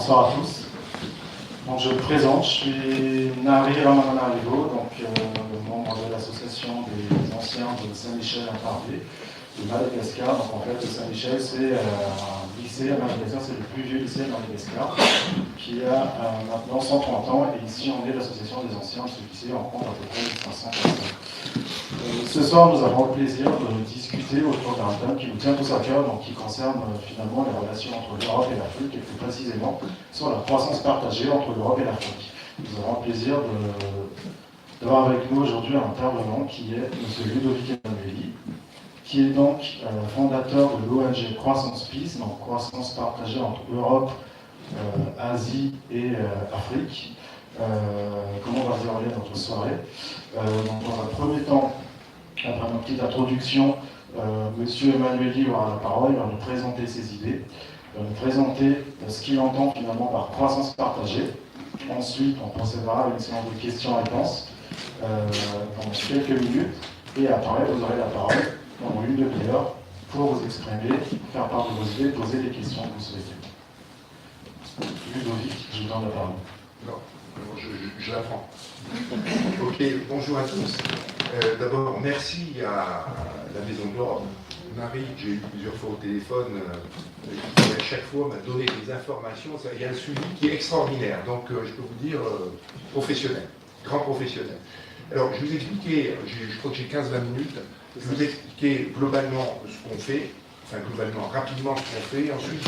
Bonsoir à tous. Donc, je me présente, je suis Nari Ramadanarivo, donc membre de l'association des anciens de Saint-Michel-en-Pardier de Madagascar. Donc en fait, Saint-Michel, c'est un lycée à Madagascar, c'est le plus vieux lycée de Madagascar, qui a maintenant 130 ans. Et ici, on est l'association des anciens de ce lycée, on compte à peu près 500 personnes. Ce soir, nous avons le plaisir de discuter autour d'un thème qui nous tient tous à cœur, donc qui concerne finalement les relations entre l'Europe et l'Afrique, et plus précisément sur la croissance partagée entre l'Europe et l'Afrique. Nous avons le plaisir d'avoir avec nous aujourd'hui un intervenant qui est M. Ludovic Emanueli, qui est donc fondateur de l'ONG Croissance Peace, donc croissance partagée entre Europe, Asie et Afrique. Comment on va dérouler notre soirée. Donc dans un premier temps, après une petite introduction, M. Emanueli aura la parole, il va nous présenter ses idées, il va nous présenter ce qu'il entend finalement par croissance partagée. Ensuite, on procédera à une séance de questions-réponses pendant quelques minutes, et après, vous aurez la parole pendant une demi-heure pour vous exprimer, faire part de vos idées, poser les questions que vous souhaitez. Ludovic, je vous donne la parole. Non, je la prends. Ok, bonjour à tous. D'abord, merci à la Maison de l'Europe. Marie, que j'ai eu plusieurs fois au téléphone, qui à chaque fois m'a donné des informations. Il y a un suivi qui est extraordinaire. Donc, je peux vous dire, professionnel, grand professionnel. Alors, je vous expliquais, je crois que j'ai 15-20 minutes, je vous expliquer globalement ce qu'on fait, enfin globalement, rapidement ce qu'on fait. Ensuite,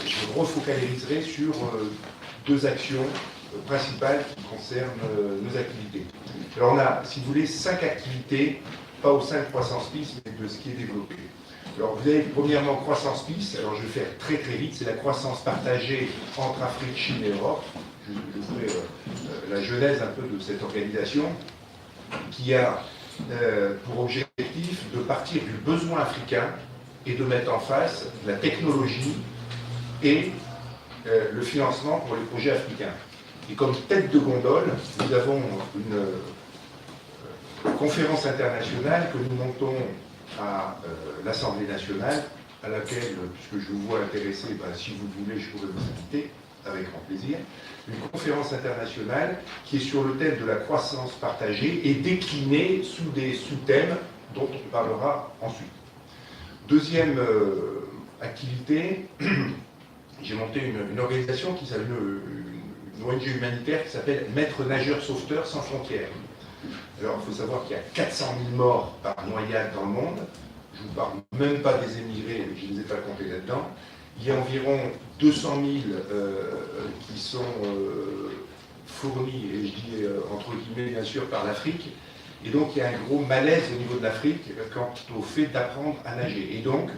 je refocaliserai sur deux actions principales qui concernent nos activités. Alors on a, si vous voulez, 5 activités, pas au sein de Croissance Peace, mais de ce qui est développé. Alors vous avez premièrement Croissance Peace, alors je vais faire très très vite, c'est la croissance partagée entre Afrique, Chine et Europe. Je ferai la genèse un peu de cette organisation qui a pour objectif de partir du besoin africain et de mettre en face la technologie et le financement pour les projets africains. Et comme tête de gondole, nous avons une conférence internationale que nous montons à l'Assemblée nationale, à laquelle, puisque je vous vois intéressé, si vous le voulez, je pourrais vous inviter, avec grand plaisir. Une conférence internationale qui est sur le thème de la croissance partagée et déclinée sous des sous-thèmes dont on parlera ensuite. Deuxième activité, j'ai monté une organisation qui s'appelle une ONG humanitaire qui s'appelle Maîtres Nageurs Sauveteurs Sans Frontières. Alors il faut savoir qu'il y a 400 000 morts par noyade dans le monde. Je ne vous parle même pas des émigrés, je ne les ai pas comptés là-dedans. Il y a environ 200 000 qui sont fournis, et je dis entre guillemets bien sûr, par l'Afrique. Et donc il y a un gros malaise au niveau de l'Afrique quant au fait d'apprendre à nager. Et donc,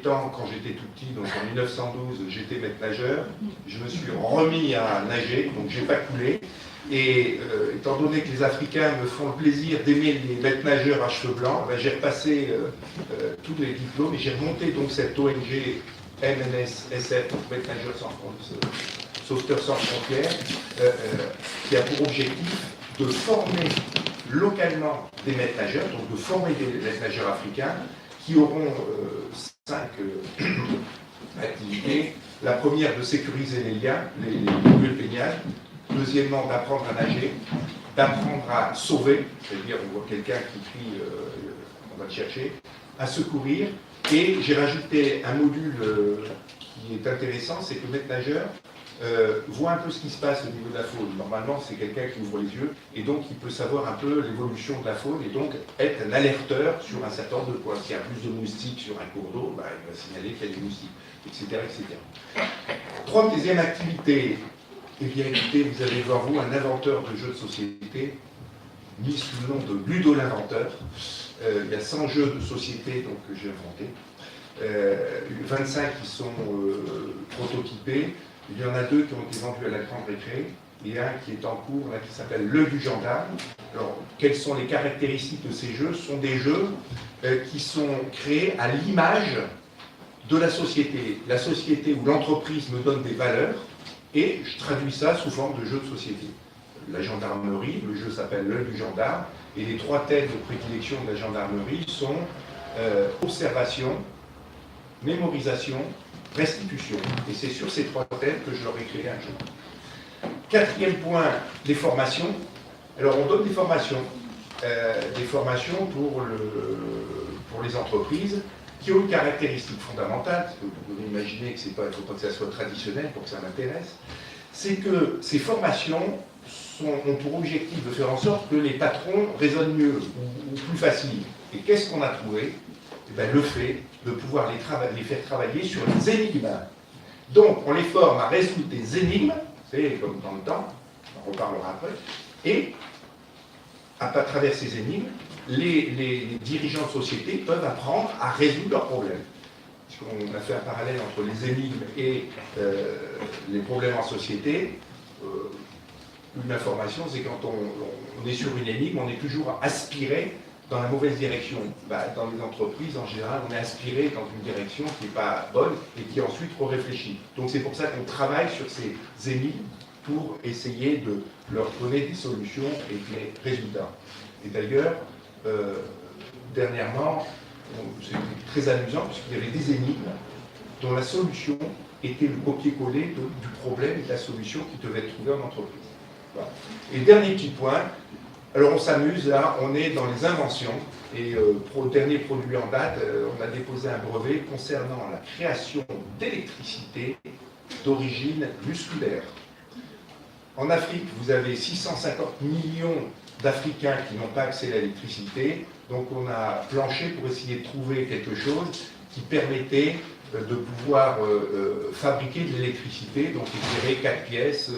quand j'étais tout petit, donc en 1912, j'étais maître nageur, je me suis remis à nager, donc j'ai pas coulé. Et étant donné que les Africains me font le plaisir d'aimer les maîtres nageurs à cheveux blancs, ben, j'ai repassé tous les diplômes et j'ai remonté donc cette ONG MNSSF, donc Maîtres Nageurs Sauveteurs Sans Frontières, qui a pour objectif de former localement des maîtres nageurs, donc de former des maîtres nageurs africains qui auront 5 activités. La première, de sécuriser les liens, les lieux baignades. Deuxièmement, d'apprendre à nager, d'apprendre à sauver, c'est-à-dire on voit quelqu'un qui crie, on va le chercher, à secourir. Et j'ai rajouté un module qui est intéressant, c'est que le maître nageur voit un peu ce qui se passe au niveau de la faune. Normalement, c'est quelqu'un qui ouvre les yeux, et donc il peut savoir un peu l'évolution de la faune, et donc être un alerteur sur un certain nombre de points. S'il y a plus de moustiques sur un cours d'eau, bah, il va signaler qu'il y a des moustiques, etc. etc. Troisième activité, eh bien écoutez, vous avez devant vous un inventeur de jeux de société, mis sous le nom de Ludo l'inventeur. Il y a 100 jeux de société donc, que j'ai inventés, 25 qui sont prototypés. Il y en a 2 qui ont été vendus à la grande récré, et un qui est en cours, là, qui s'appelle l'œil du gendarme. Alors, quelles sont les caractéristiques de ces jeux? Ce sont des jeux qui sont créés à l'image de la société où l'entreprise me donne des valeurs, et je traduis ça sous forme de jeu de société. La gendarmerie, le jeu s'appelle l'œil du gendarme, et les 3 thèmes de prédilection de la gendarmerie sont observation, mémorisation restitution. Et c'est sur ces 3 thèmes que je leur ai créé un jeu. 4e point, les formations. Alors on donne des formations pour les entreprises qui ont une caractéristique fondamentale, parce que vous pouvez imaginer que il ne faut pas que ça soit traditionnel pour que ça m'intéresse, c'est que ces formations ont pour objectif de faire en sorte que les patrons raisonnent mieux ou plus facile. Et qu'est-ce qu'on a trouvé? Eh bien, le fait de pouvoir les faire travailler sur les énigmes. Donc, on les forme à résoudre des énigmes, c'est comme dans le temps, on en reparlera après, et à travers ces énigmes, les dirigeants de société peuvent apprendre à résoudre leurs problèmes. Puisqu'on a fait un parallèle entre les énigmes et les problèmes en société. Une information, c'est quand on est sur une énigme, on est toujours aspiré dans la mauvaise direction. Dans les entreprises, en général, on est aspiré dans une direction qui n'est pas bonne et qui est ensuite réfléchie. Donc c'est pour ça qu'on travaille sur ces énigmes pour essayer de leur donner des solutions et des résultats. Et d'ailleurs, dernièrement, c'était très amusant puisqu'il y avait des énigmes dont la solution était le copier-coller du problème et de la solution qui devait être trouvée en entreprise. Voilà. Et dernier petit point, alors on s'amuse là, on est dans les inventions, et pour le dernier produit en date, on a déposé un brevet concernant la création d'électricité d'origine musculaire. En Afrique, vous avez 650 millions d'Africains qui n'ont pas accès à l'électricité, donc on a planché pour essayer de trouver quelque chose qui permettait de pouvoir fabriquer de l'électricité, donc éclairer 4 pièces,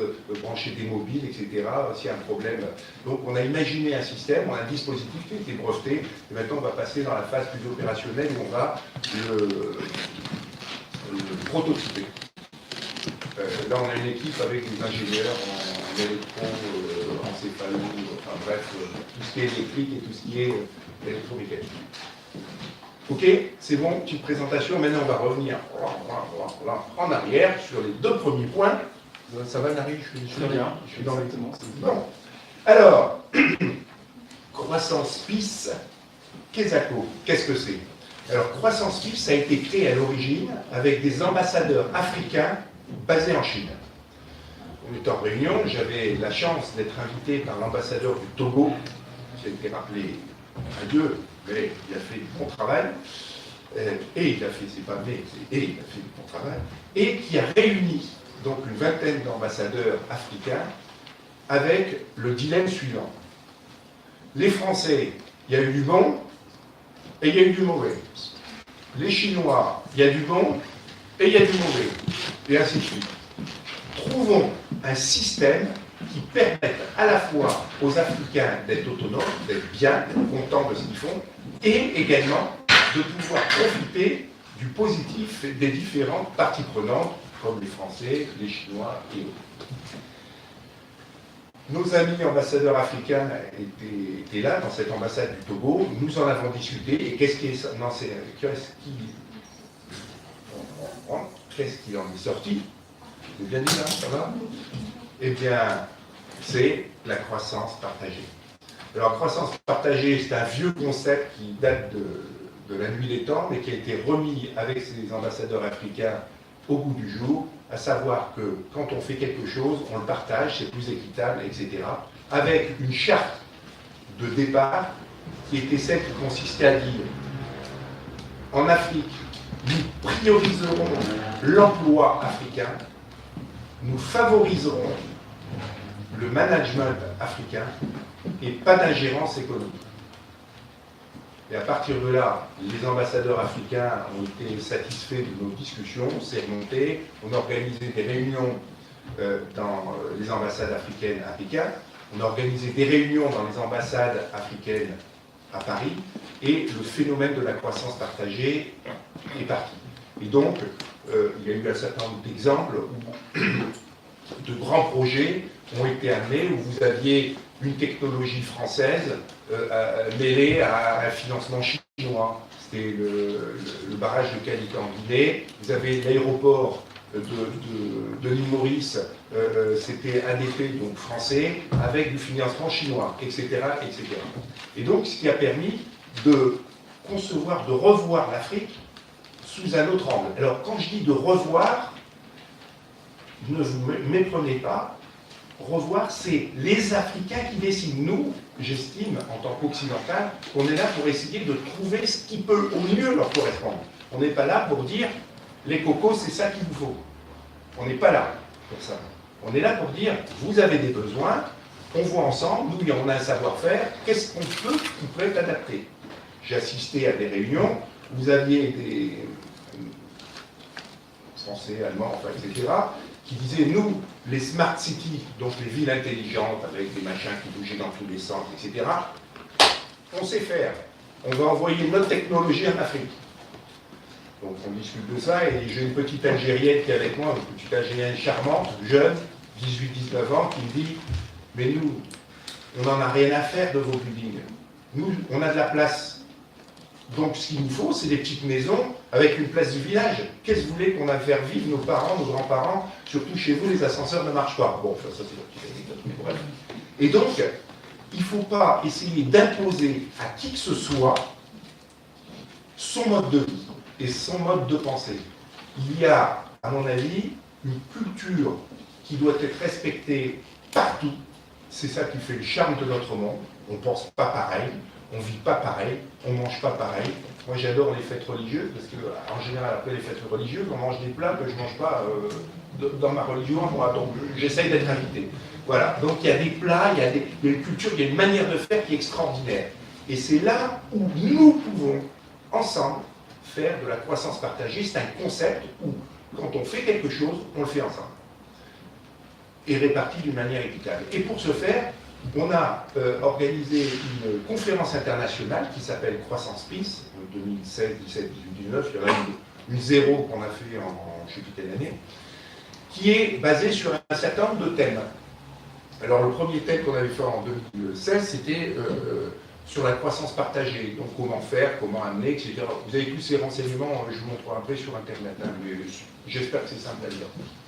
brancher des mobiles, etc., s'il y a un problème. Donc on a imaginé un système, on a un dispositif qui a été breveté, et maintenant on va passer dans la phase plus opérationnelle où on va le prototyper. Là on a une équipe avec des ingénieurs en électro, encéphalo, enfin bref, tout ce qui est électrique et tout ce qui est électromécanique. Ok, c'est bon, petite présentation. Maintenant, on va revenir en arrière sur les 2 premiers points. Ça va, Nari? Je suis dans les... Bon. Alors, Croissance PIS, Kesako, qu'est-ce que c'est? Alors, Croissance PIS, ça a été créé à l'origine avec des ambassadeurs africains basés en Chine. On était en réunion, j'avais la chance d'être invité par l'ambassadeur du Togo, qui a été rappelé à Dieu, mais il a fait du bon travail, et il a fait, c'est pas mais, et il a fait du bon travail, et qui a réuni donc une vingtaine d'ambassadeurs africains avec le dilemme suivant. Les Français, il y a eu du bon et il y a eu du mauvais. Les Chinois, il y a du bon et il y a du mauvais. Et ainsi de suite. Trouvons un système qui permette à la fois aux Africains d'être autonomes, d'être bien, d'être contents de ce qu'ils font, et également de pouvoir profiter du positif des différentes parties prenantes, comme les Français, les Chinois et autres. Nos amis ambassadeurs africains étaient là, dans cette ambassade du Togo, nous en avons discuté, et qu'est-ce qu'il en est sorti? Vous avez bien dit là, ça va? Eh bien, c'est la croissance partagée. Alors, croissance partagée, c'est un vieux concept qui date de la nuit des temps, mais qui a été remis avec ces ambassadeurs africains au goût du jour, à savoir que quand on fait quelque chose, on le partage, c'est plus équitable, etc. Avec une charte de départ qui était celle qui consistait à dire en Afrique, nous prioriserons l'emploi africain, nous favoriserons le management africain et pas d'ingérence économique. Et à partir de là, les ambassadeurs africains ont été satisfaits de nos discussions, c'est remonté, on a organisé des réunions dans les ambassades africaines à Pékin, on a organisé des réunions dans les ambassades africaines à Paris, et le phénomène de la croissance partagée est parti. Et donc, il y a eu un certain nombre d'exemples où de grands projets ont été amenés, où vous aviez une technologie française mêlée à un financement chinois. C'était le barrage de Calican en Guinée. Vous avez l'aéroport de l'île Maurice, c'était ADP, donc français, avec du financement chinois, etc., etc. Et donc, ce qui a permis de concevoir, de revoir l'Afrique sous un autre angle. Alors, quand je dis de revoir, ne vous méprenez pas, revoir, c'est les Africains qui décident. Nous, j'estime, en tant qu'occidental, qu'on est là pour essayer de trouver ce qui peut au mieux leur correspondre. On n'est pas là pour dire, les cocos, c'est ça qu'il vous faut. On n'est pas là pour ça. On est là pour dire, vous avez des besoins, on voit ensemble, nous, on a un savoir-faire, qu'est-ce qu'on peut qui pourrait être adapté. J'ai assisté à des réunions, vous aviez des Français, Allemands, enfin, etc., qui disaient, nous, les smart cities, donc les villes intelligentes, avec des machins qui bougeaient dans tous les sens, etc., on sait faire. On va envoyer notre technologie en Afrique. Donc on discute de ça, et j'ai une petite Algérienne qui est avec moi, une petite Algérienne charmante, jeune, 18-19 ans, qui me dit, mais nous, on n'en a rien à faire de vos buildings. Nous, on a de la place. Donc ce qu'il nous faut, c'est des petites maisons avec une place du village. Qu'est-ce que vous voulez qu'on a faire vivre nos parents, nos grands-parents? Surtout chez vous, les ascenseurs ne marchent pas. Bon, ça c'est la petite anecdote, mais bref. Et donc, il ne faut pas essayer d'imposer à qui que ce soit son mode de vie et son mode de pensée. Il y a, à mon avis, une culture qui doit être respectée partout. C'est ça qui fait le charme de notre monde. On ne pense pas pareil. On ne vit pas pareil, on ne mange pas pareil. Moi j'adore les fêtes religieuses, parce qu'en général après les fêtes religieuses, on mange des plats que je ne mange pas dans ma religion, moi, donc j'essaye d'être invité. Voilà, donc il y a des plats, il y a une culture, il y a une manière de faire qui est extraordinaire. Et c'est là où nous pouvons, ensemble, faire de la croissance partagée. C'est un concept où, quand on fait quelque chose, on le fait ensemble. Et réparti d'une manière équitable. Et pour ce faire, on a organisé une conférence internationale qui s'appelle Croissance Peace, 2016, 17, 18, 19, il y en a une zéro qu'on a fait en je ne sais plus quelle année, qui est basée sur un certain nombre de thèmes. Alors le premier thème qu'on avait fait en 2016, c'était sur la croissance partagée, donc comment faire, comment amener, etc. Vous avez tous ces renseignements, je vous montrerai après sur Internet, hein, mais j'espère que c'est simple à lire.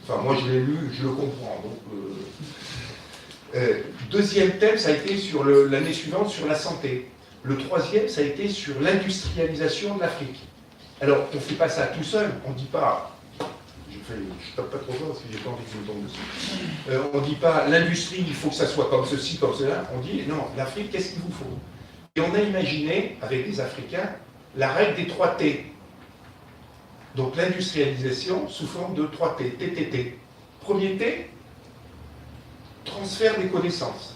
Enfin moi je l'ai lu, je le comprends, donc... deuxième thème, ça a été sur l'année suivante sur la santé. Le troisième, ça a été sur l'industrialisation de l'Afrique. Alors, on ne fait pas ça tout seul, on ne dit pas, je ne tape pas trop fort parce que j'ai pas envie que je me tombe dessus. On ne dit pas, l'industrie, il faut que ça soit comme ceci, comme cela. On dit, non, l'Afrique, qu'est-ce qu'il vous faut? Et on a imaginé, avec les Africains, la règle des 3 T. Donc, l'industrialisation sous forme de 3 T, TTT. Premier T, transfert des connaissances.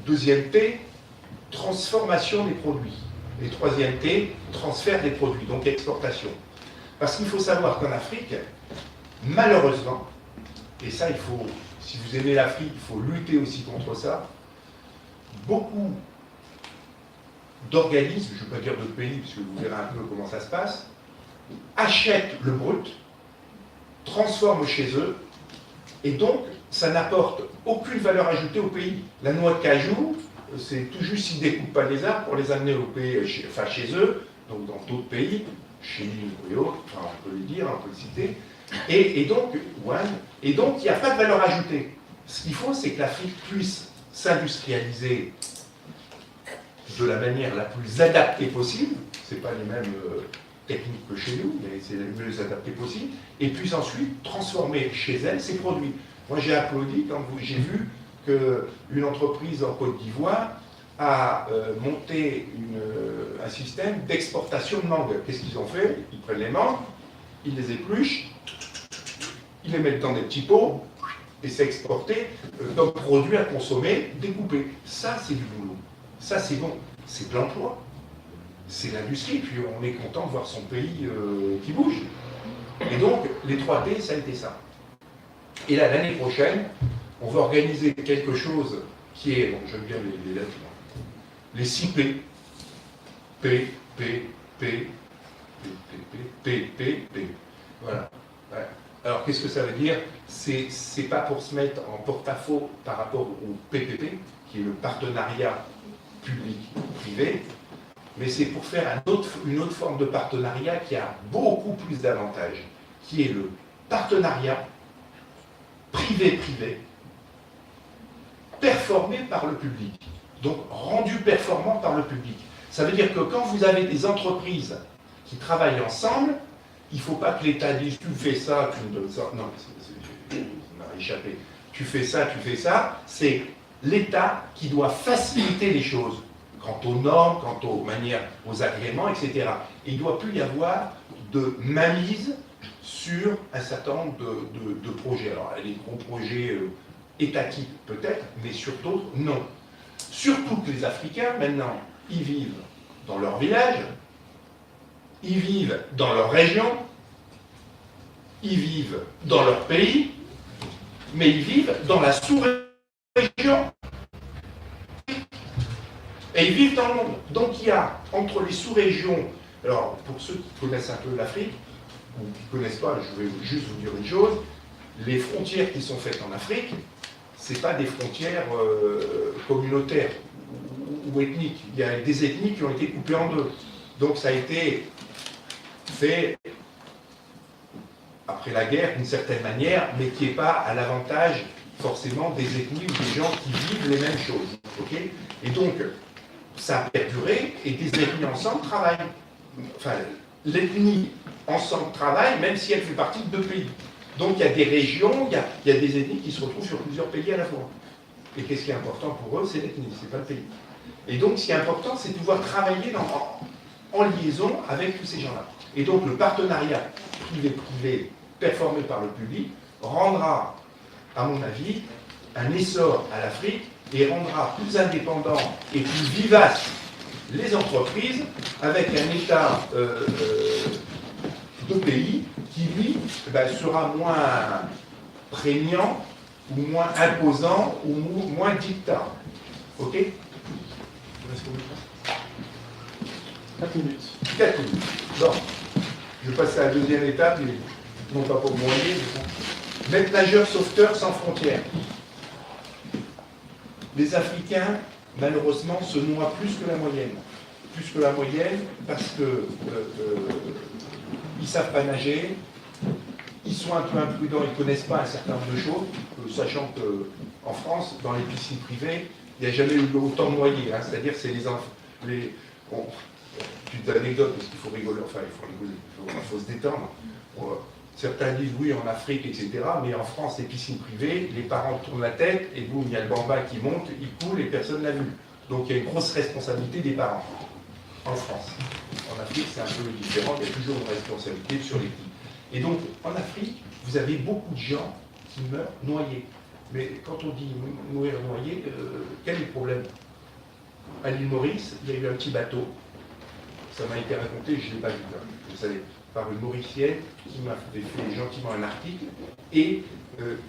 Deuxième T, transformation des produits. Et troisième T, transfert des produits, donc exportation. Parce qu'il faut savoir qu'en Afrique, malheureusement, et ça il faut, si vous aimez l'Afrique, il faut lutter aussi contre ça, beaucoup d'organismes, je ne veux pas dire de pays, puisque vous verrez un peu comment ça se passe, achètent le brut, transforment chez eux, et donc ça n'apporte aucune valeur ajoutée au pays. La noix de cajou, c'est tout juste s'ils ne découpent pas les arbres pour les amener au pays, enfin chez eux, donc dans d'autres pays, chez nous et autres, enfin, on peut le dire, on peut le citer, et donc il n'y a pas de valeur ajoutée. Ce qu'il faut, c'est que l'Afrique puisse s'industrialiser de la manière la plus adaptée possible, ce n'est pas les mêmes techniques que chez nous, mais c'est le mieux adapté possible, et puisse ensuite transformer chez elle ses produits. Moi j'ai applaudi quand j'ai vu qu'une entreprise en Côte d'Ivoire a monté un système d'exportation de mangue. Qu'est-ce qu'ils ont fait? Ils prennent les mangues, ils les épluchent, ils les mettent dans des petits pots, et c'est exporté comme produit à consommer découpé. Ça c'est du boulot, ça c'est bon, c'est de l'emploi, c'est l'industrie, puis on est content de voir son pays qui bouge. Et donc les 3D, ça a été ça. Et là, l'année prochaine, on va organiser quelque chose qui est, bon, j'aime bien les lettres, les 6 P. P, P, P, P, P, P, P, P, P. Voilà. Ouais. Alors, qu'est-ce que ça veut dire? C'est pas pour se mettre en porte-à-faux par rapport au PPP, qui est le partenariat public-privé, mais c'est pour faire une autre forme de partenariat qui a beaucoup plus d'avantages, qui est le partenariat privé-privé, performé par le public, donc rendu performant par le public. Ça veut dire que quand vous avez des entreprises qui travaillent ensemble, il ne faut pas que l'État dise tu fais ça, tu me donnes ça. Non, ça m'a échappé. Tu fais ça. C'est l'État qui doit faciliter les choses quant aux normes, quant aux manières, aux agréments, etc. Et il ne doit plus y avoir de mainmise sur un certain nombre de projets. Alors, les gros projets étatiques peut-être, mais sur d'autres, non. Surtout que les Africains, maintenant, ils vivent dans leur village, ils vivent dans leur région, ils vivent dans leur pays, mais ils vivent dans la sous-région. Et ils vivent dans le monde. Donc il y a entre les sous-régions, alors pour ceux qui connaissent un peu l'Afrique, ou qui ne connaissent pas, je vais juste vous dire une chose, les frontières qui sont faites en Afrique, ce n'est pas des frontières communautaires ou ethniques. Il y a des ethnies qui ont été coupées en deux. Donc ça a été fait après la guerre d'une certaine manière, mais qui n'est pas à l'avantage forcément des ethnies ou des gens qui vivent les mêmes choses. Okay, et donc, ça a perduré et des ethnies ensemble travaillent. Enfin, l'ethnie ensemble travaille, même si elle fait partie de deux pays. Donc il y a des régions, il y a des ethnies qui se retrouvent sur plusieurs pays à la fois. Et qu'est-ce qui est important pour eux? C'est l'ethnie, c'est pas le pays. Et donc ce qui est important, c'est de pouvoir travailler en liaison avec tous ces gens-là. Et donc le partenariat privé-privé performé par le public rendra, à mon avis, un essor à l'Afrique et rendra plus indépendant et plus vivace les entreprises avec un État de pays qui, lui, sera moins prégnant ou moins imposant ou moins dictat. Ok? 4 minutes. 4 minutes. Bon, je passe à la deuxième étape, non pas pour broyer, mais pour maître nageur sauveteur sans frontières. Les Africains, malheureusement, se noient plus que la moyenne. Plus que la moyenne parce que ils ne savent pas nager, ils sont un peu imprudents, ils ne connaissent pas un certain nombre de choses, sachant qu'en France, dans les piscines privées, il n'y a jamais eu autant de noyés. Hein, c'est-à-dire c'est petites anecdotes, parce qu'il faut rigoler, il faut se détendre. Certains disent oui en Afrique, etc. Mais en France, les piscines privées, les parents tournent la tête et boum, il y a le bamba qui monte, il coule et personne ne l'a vu. Donc il y a une grosse responsabilité des parents en France. En Afrique, c'est un peu différent, il y a toujours une responsabilité sur les petits. Et donc, en Afrique, vous avez beaucoup de gens qui meurent noyés. Mais quand on dit mourir noyé, quel est le problème? À l'île Maurice, il y a eu un petit bateau. Ça m'a été raconté, je ne l'ai pas vu, vous savez, par une Mauricienne qui m'a fait gentiment un article et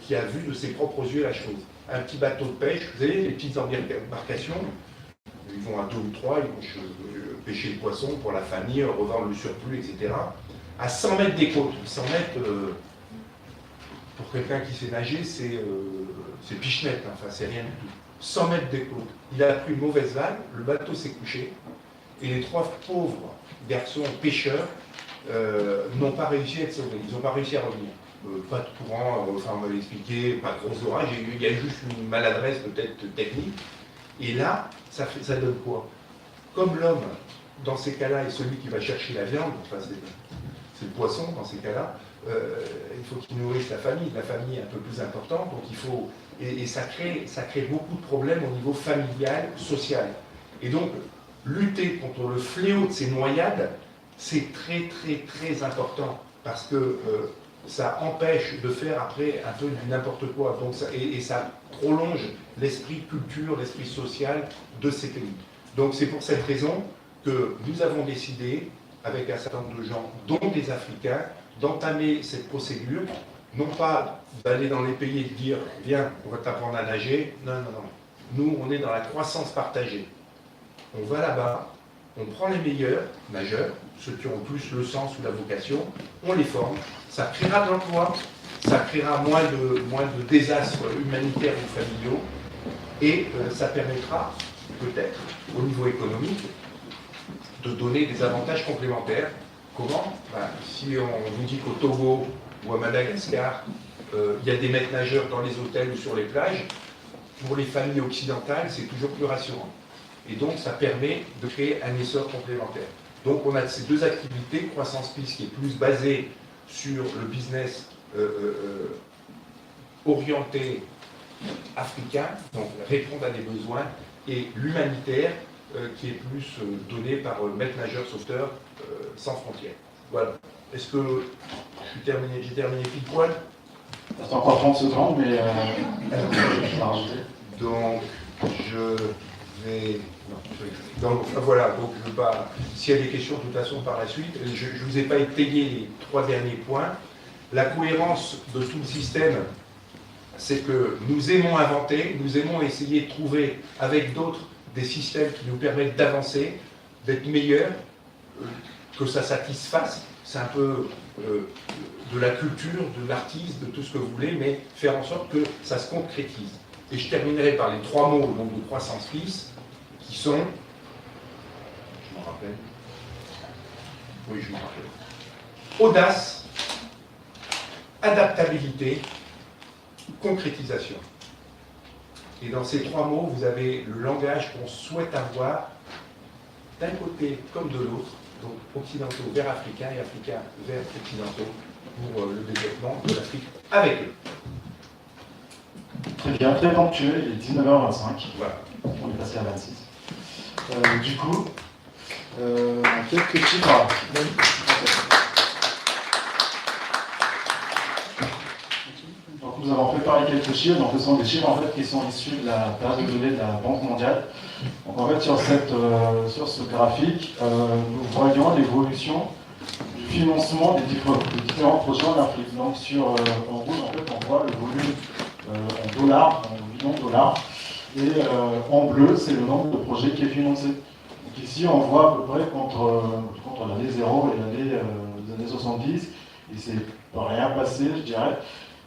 qui a vu de ses propres yeux la chose. Un petit bateau de pêche, vous savez, les petites embarcations, ils vont à 2 ou 3, ils vont pêcher le poisson pour la famille, revendre le surplus, etc. À 100 mètres des côtes. 100 mètres, pour quelqu'un qui sait nager, c'est pichenette, enfin c'est rien du tout. 100 mètres des côtes. Il a pris une mauvaise vague, le bateau s'est couché, et les 3 pauvres garçons pêcheurs n'ont pas réussi à être sauvés, ils n'ont pas réussi à revenir. Pas de courant, enfin on m'avait expliqué, pas de gros orage, il y a juste une maladresse peut-être technique. Et là, ça donne quoi? Comme l'homme, dans ces cas-là, est celui qui va chercher la viande, enfin c'est le poisson dans ces cas-là, il faut qu'il nourrisse la famille est un peu plus importante, donc il faut... Et ça crée beaucoup de problèmes au niveau familial, social. Et donc, lutter contre le fléau de ces noyades, c'est très très très important, parce que ça empêche de faire après un peu du n'importe quoi, donc et ça prolonge l'esprit culture, l'esprit social de ces pays. Donc c'est pour cette raison que nous avons décidé, avec un certain nombre de gens, dont des Africains, d'entamer cette procédure, non pas d'aller dans les pays et de dire « viens, on va t'apprendre à nager », non, non, non. Nous, on est dans la croissance partagée. On va là-bas, on prend les meilleurs nageurs, ceux qui ont plus le sens ou la vocation, on les forme, ça créera de l'emploi, ça créera moins de désastres humanitaires ou familiaux, et ça permettra, peut-être, au niveau économique, de donner des avantages complémentaires. Comment? Si on vous dit qu'au Togo ou à Madagascar, il y a des maîtres nageurs dans les hôtels ou sur les plages, pour les familles occidentales, c'est toujours plus rassurant. Et donc, ça permet de créer un essor complémentaire. Donc on a ces deux activités, Croissance Plus qui est plus basée sur le business orienté africain, donc répondre à des besoins, et l'humanitaire qui est plus donné par Maître Nageur Sauveteur sans frontières. Voilà. Est-ce que j'ai terminé pile poil? Il reste encore 30 secondes, mais je vais rajouter. Donc, je vais... Donc, voilà, donc je vais pas... S'il y a des questions, de toute façon, par la suite, je ne vous ai pas étayé les 3 derniers points. La cohérence de tout le système, c'est que nous aimons inventer, nous aimons essayer de trouver avec d'autres des systèmes qui nous permettent d'avancer, d'être meilleurs, que ça satisfasse. C'est un peu de la culture, de l'artiste, de tout ce que vous voulez, mais faire en sorte que ça se concrétise. Et je terminerai par les 3 mots donc, de Croissance Plus, qui sont, je m'en rappelle, oui je m'en rappelle, audace, adaptabilité, concrétisation. Et dans ces 3 mots, vous avez le langage qu'on souhaite avoir d'un côté comme de l'autre, donc occidentaux vers africains et africains vers occidentaux pour le développement de l'Afrique avec eux. Très bien, très ponctuel, il est 19h25. Voilà. On est passé à 26. Du coup, quelques chiffres. Donc, nous avons préparé quelques chiffres. Donc, ce sont des chiffres en fait, qui sont issus de la base de données de la Banque mondiale. Donc, en fait, sur ce graphique, nous voyons l'évolution du financement des différents projets en Afrique. Donc, en rouge, en fait, on voit le volume en dollars, en millions de dollars. Et en bleu, c'est le nombre de projets qui est financé. Donc ici, on voit à peu près contre l'année 0 et les années 70, il ne s'est rien passé, je dirais.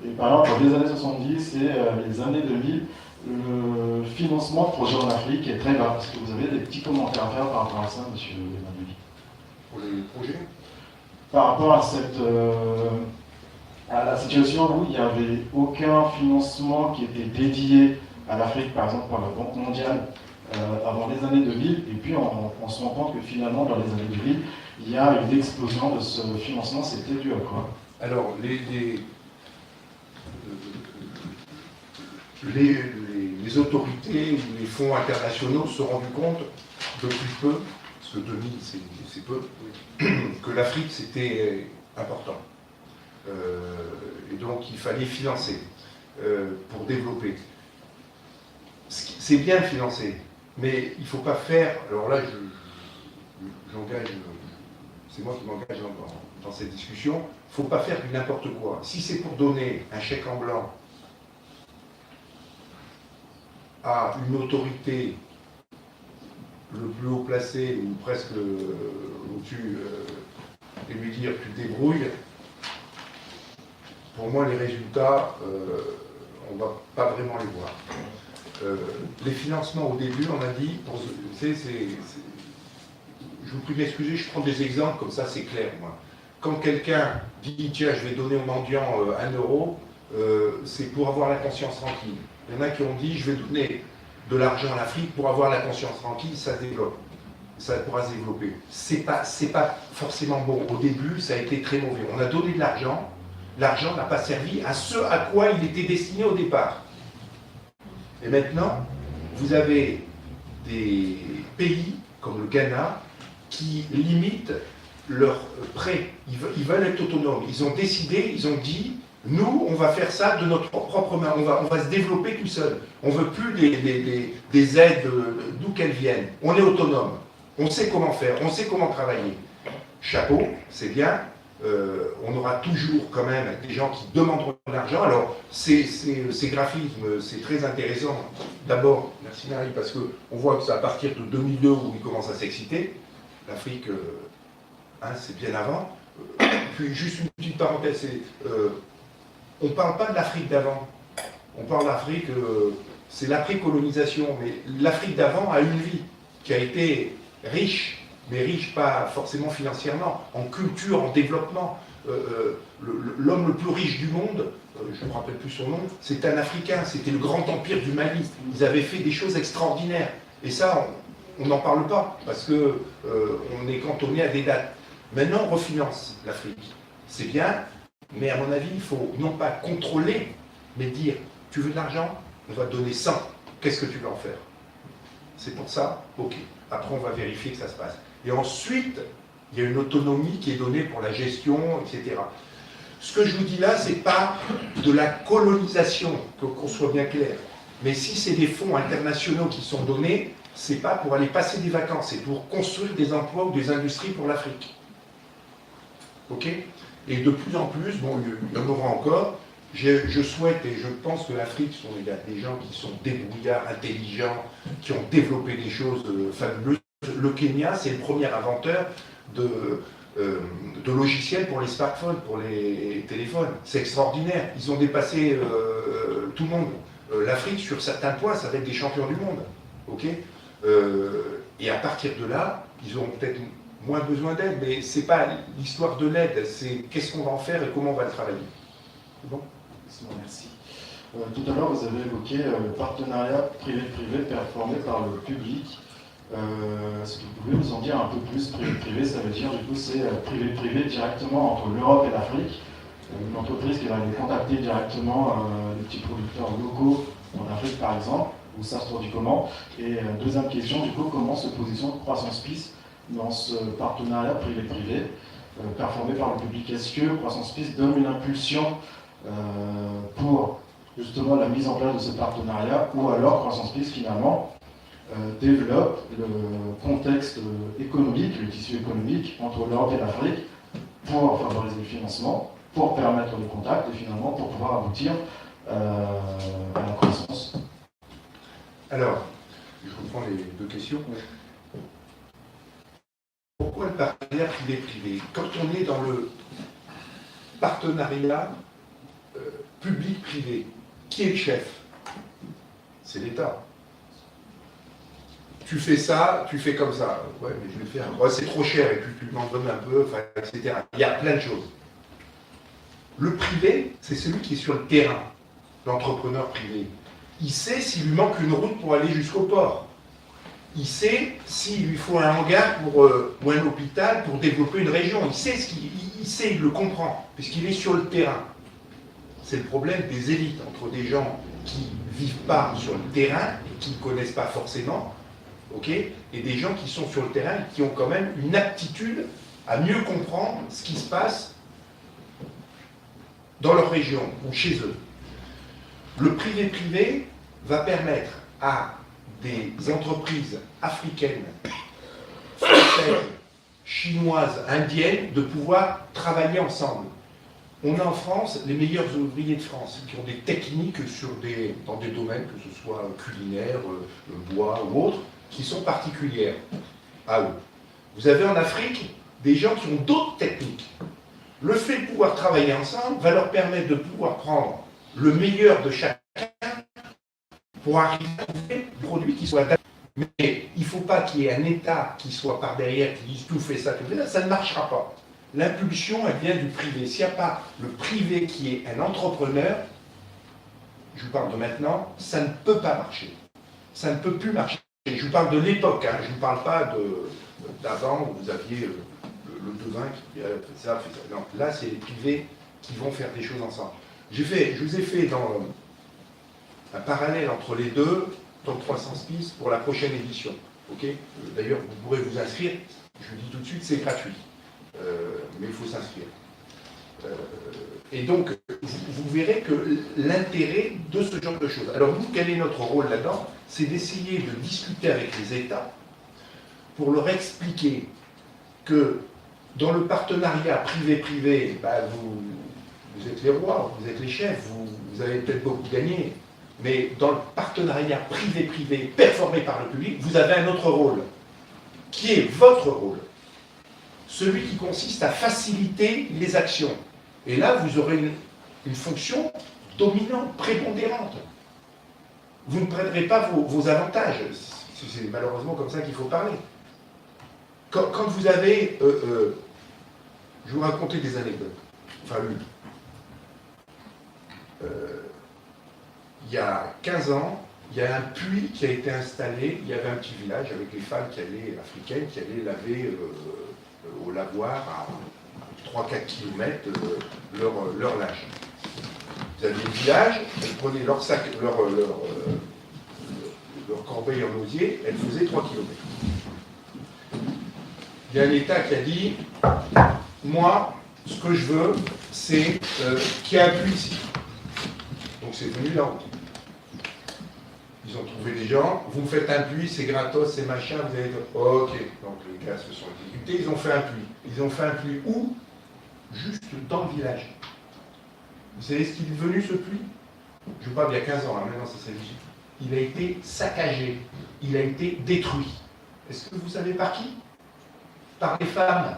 Et par exemple, pour les années 70 et les années 2000, le financement de projets en Afrique est très bas. Est-ce que vous avez des petits commentaires à faire par rapport à ça, M. Emmanuel? Pour les projets? Par rapport à la situation où il n'y avait aucun financement qui était dédié à l'Afrique, par exemple, par la Banque mondiale, avant les années 2000, et puis on se rend compte que finalement, dans les années 2000, il y a une explosion de ce financement. C'était dû à quoi? Alors, les autorités ou les fonds internationaux se sont rendus compte depuis peu, parce que 2000 c'est peu, que l'Afrique c'était important. Et donc il fallait financer pour développer. C'est bien de financer, mais il ne faut pas faire. Alors là, j'engage, c'est moi qui m'engage dans cette discussion. Il ne faut pas faire du n'importe quoi. Si c'est pour donner un chèque en blanc à une autorité le plus haut placé ou presque au-dessus et lui dire tu te débrouilles, pour moi les résultats, on ne va pas vraiment les voir. Les financements au début, on a dit, je vous prie de m'excuser, je prends des exemples, comme ça c'est clair. Moi. Quand quelqu'un dit, tiens, je vais donner aux mendiants 1 euro, c'est pour avoir la conscience tranquille. Il y en a qui ont dit, je vais donner de l'argent à l'Afrique pour avoir la conscience tranquille, ça se développe. Ça pourra se développer. C'est pas forcément bon. Au début, ça a été très mauvais. On a donné de l'argent n'a pas servi à ce à quoi il était destiné au départ. Et maintenant, vous avez des pays comme le Ghana qui limitent leurs prêts. Ils veulent être autonomes. Ils ont décidé, ils ont dit, nous, on va faire ça de notre propre main. On va se développer tout seul. On ne veut plus des aides d'où qu'elles viennent. On est autonome. On sait comment faire. On sait comment travailler. Chapeau, c'est bien. On aura toujours quand même des gens qui demanderont de l'argent. Alors, ces graphismes, c'est très intéressant. D'abord, merci Marie, parce qu'on voit que c'est à partir de 2002 où ils commencent à s'exciter. L'Afrique, c'est bien avant. Puis, juste une petite parenthèse, on ne parle pas de l'Afrique d'avant. On parle d'Afrique, c'est l'après-colonisation. Mais l'Afrique d'avant a une vie qui a été riche. Mais riche pas forcément financièrement, en culture, en développement. L'homme le plus riche du monde, je ne me rappelle plus son nom, c'était un Africain, c'était le grand empire du Mali. Ils avaient fait des choses extraordinaires. Et ça, on n'en parle pas, parce qu'on est cantonné à des dates. Maintenant, on refinance l'Afrique. C'est bien, mais à mon avis, il faut non pas contrôler, mais dire, tu veux de l'argent, on va te donner 100, qu'est-ce que tu veux en faire? C'est pour ça, ok. Après, on va vérifier que ça se passe. Et ensuite, il y a une autonomie qui est donnée pour la gestion, etc. Ce que je vous dis là, ce n'est pas de la colonisation, qu'on soit bien clair. Mais si c'est des fonds internationaux qui sont donnés, ce n'est pas pour aller passer des vacances, c'est pour construire des emplois ou des industries pour l'Afrique. Ok? Et de plus en plus, bon, il y en aura encore. Je souhaite et je pense que l'Afrique sont des gens qui sont débrouillards, intelligents, qui ont développé des choses fabuleuses. Le Kenya, c'est le premier inventeur de logiciels pour les smartphones, pour les téléphones. C'est extraordinaire. Ils ont dépassé tout le monde. L'Afrique, sur certains points, ça va être des champions du monde. Okay, et à partir de là, ils auront peut-être moins besoin d'aide, mais ce n'est pas l'histoire de l'aide, c'est qu'est-ce qu'on va en faire et comment on va le travailler. C'est bon? Merci. Tout à l'heure, vous avez évoqué le partenariat privé-privé performé par le public. Est-ce que vous pouvez nous en dire un peu plus? Privé-privé, ça veut dire, du coup, c'est privé-privé directement entre l'Europe et l'Afrique. Une entreprise qui va aller contacter directement les petits producteurs locaux en Afrique, par exemple, où ça se produit comment? Et deuxième question, du coup, comment se positionne Croissance Peace dans ce partenariat privé-privé performé par le public? Est-ce que Croissance Peace donne une impulsion pour justement la mise en place de ce partenariat, ou alors Croissance Peace finalement développe le contexte économique, le tissu économique entre l'Europe et l'Afrique pour favoriser le financement, pour permettre le contact et finalement pour pouvoir aboutir à la croissance? Alors, je reprends les deux questions. Pourquoi le partenariat privé-privé? Quand on est dans le partenariat public-privé, qui est le chef? C'est l'État. Tu fais ça, tu fais comme ça. Ouais, mais je vais le faire. Ouais, c'est trop cher, et puis tu m'en donnes un peu, enfin, etc. Il y a plein de choses. Le privé, c'est celui qui est sur le terrain, l'entrepreneur privé. Il sait s'il lui manque une route pour aller jusqu'au port. Il sait s'il lui faut un hangar ou un hôpital pour développer une région. Il sait il le comprend, puisqu'il est sur le terrain. C'est le problème des élites, entre des gens qui ne vivent pas sur le terrain, et qui ne connaissent pas forcément, okay, et des gens qui sont sur le terrain et qui ont quand même une aptitude à mieux comprendre ce qui se passe dans leur région ou chez eux. Le privé-privé va permettre à des entreprises africaines, françaises, chinoises, indiennes, de pouvoir travailler ensemble. On a en France les meilleurs ouvriers de France qui ont des techniques dans des domaines, que ce soit culinaire, le bois ou autres, qui sont particulières à eux. Vous avez en Afrique des gens qui ont d'autres techniques. Le fait de pouvoir travailler ensemble va leur permettre de pouvoir prendre le meilleur de chacun pour arriver à trouver des produits qui soient adaptés. Mais il ne faut pas qu'il y ait un État qui soit par derrière, qui dise tout fait ça, ça ne marchera pas. L'impulsion, elle vient du privé. S'il n'y a pas le privé qui est un entrepreneur, je vous parle de maintenant, ça ne peut pas marcher. Ça ne peut plus marcher. Je vous parle de l'époque, hein, je ne vous parle pas d'avant où vous aviez le devin qui fait ça. Non, là, c'est les privés qui vont faire des choses ensemble. Je vous ai fait dans un parallèle entre les deux, dans Croissance Peace, pour la prochaine édition. Okay, d'ailleurs, vous pourrez vous inscrire. Je vous dis tout de suite, c'est gratuit. Mais il faut s'inscrire. Et donc, vous verrez que l'intérêt de ce genre de choses. Alors, nous, quel est notre rôle là-dedans? C'est d'essayer de discuter avec les États pour leur expliquer que dans le partenariat privé-privé, bah, vous êtes les rois, vous êtes les chefs, vous avez peut-être beaucoup gagné, mais dans le partenariat privé-privé performé par le public, vous avez un autre rôle, qui est votre rôle. Celui qui consiste à faciliter les actions. Et là, vous aurez une fonction dominante, prépondérante. Vous ne prendrez pas vos avantages. C'est malheureusement comme ça qu'il faut parler. Quand vous avez... je vais vous raconter des anecdotes. Enfin, une. Il y a 15 ans, il y a un puits qui a été installé, il y avait un petit village avec les femmes africaines qui allaient laver au lavoir à 3-4 km leur linge. Vous avez le village, elles prenaient leur sac, leur corbeille en osier, elles faisaient 3 km. Il y a l'État qui a dit, moi, ce que je veux, c'est qu'il y ait un puits ici. Donc c'est venu là. Ils ont trouvé des gens, vous me faites un puits, c'est gratos, c'est machin, vous allez dire, ok. Donc les gars se sont exécutés, ils ont fait un puits. Ils ont fait un puits où? Juste dans le village. Vous savez ce qu'il est devenu ce puits? Je vous parle il y a 15 ans, hein, maintenant ça s'est dit. Il a été saccagé, il a été détruit. Est-ce que vous savez par qui? Par les femmes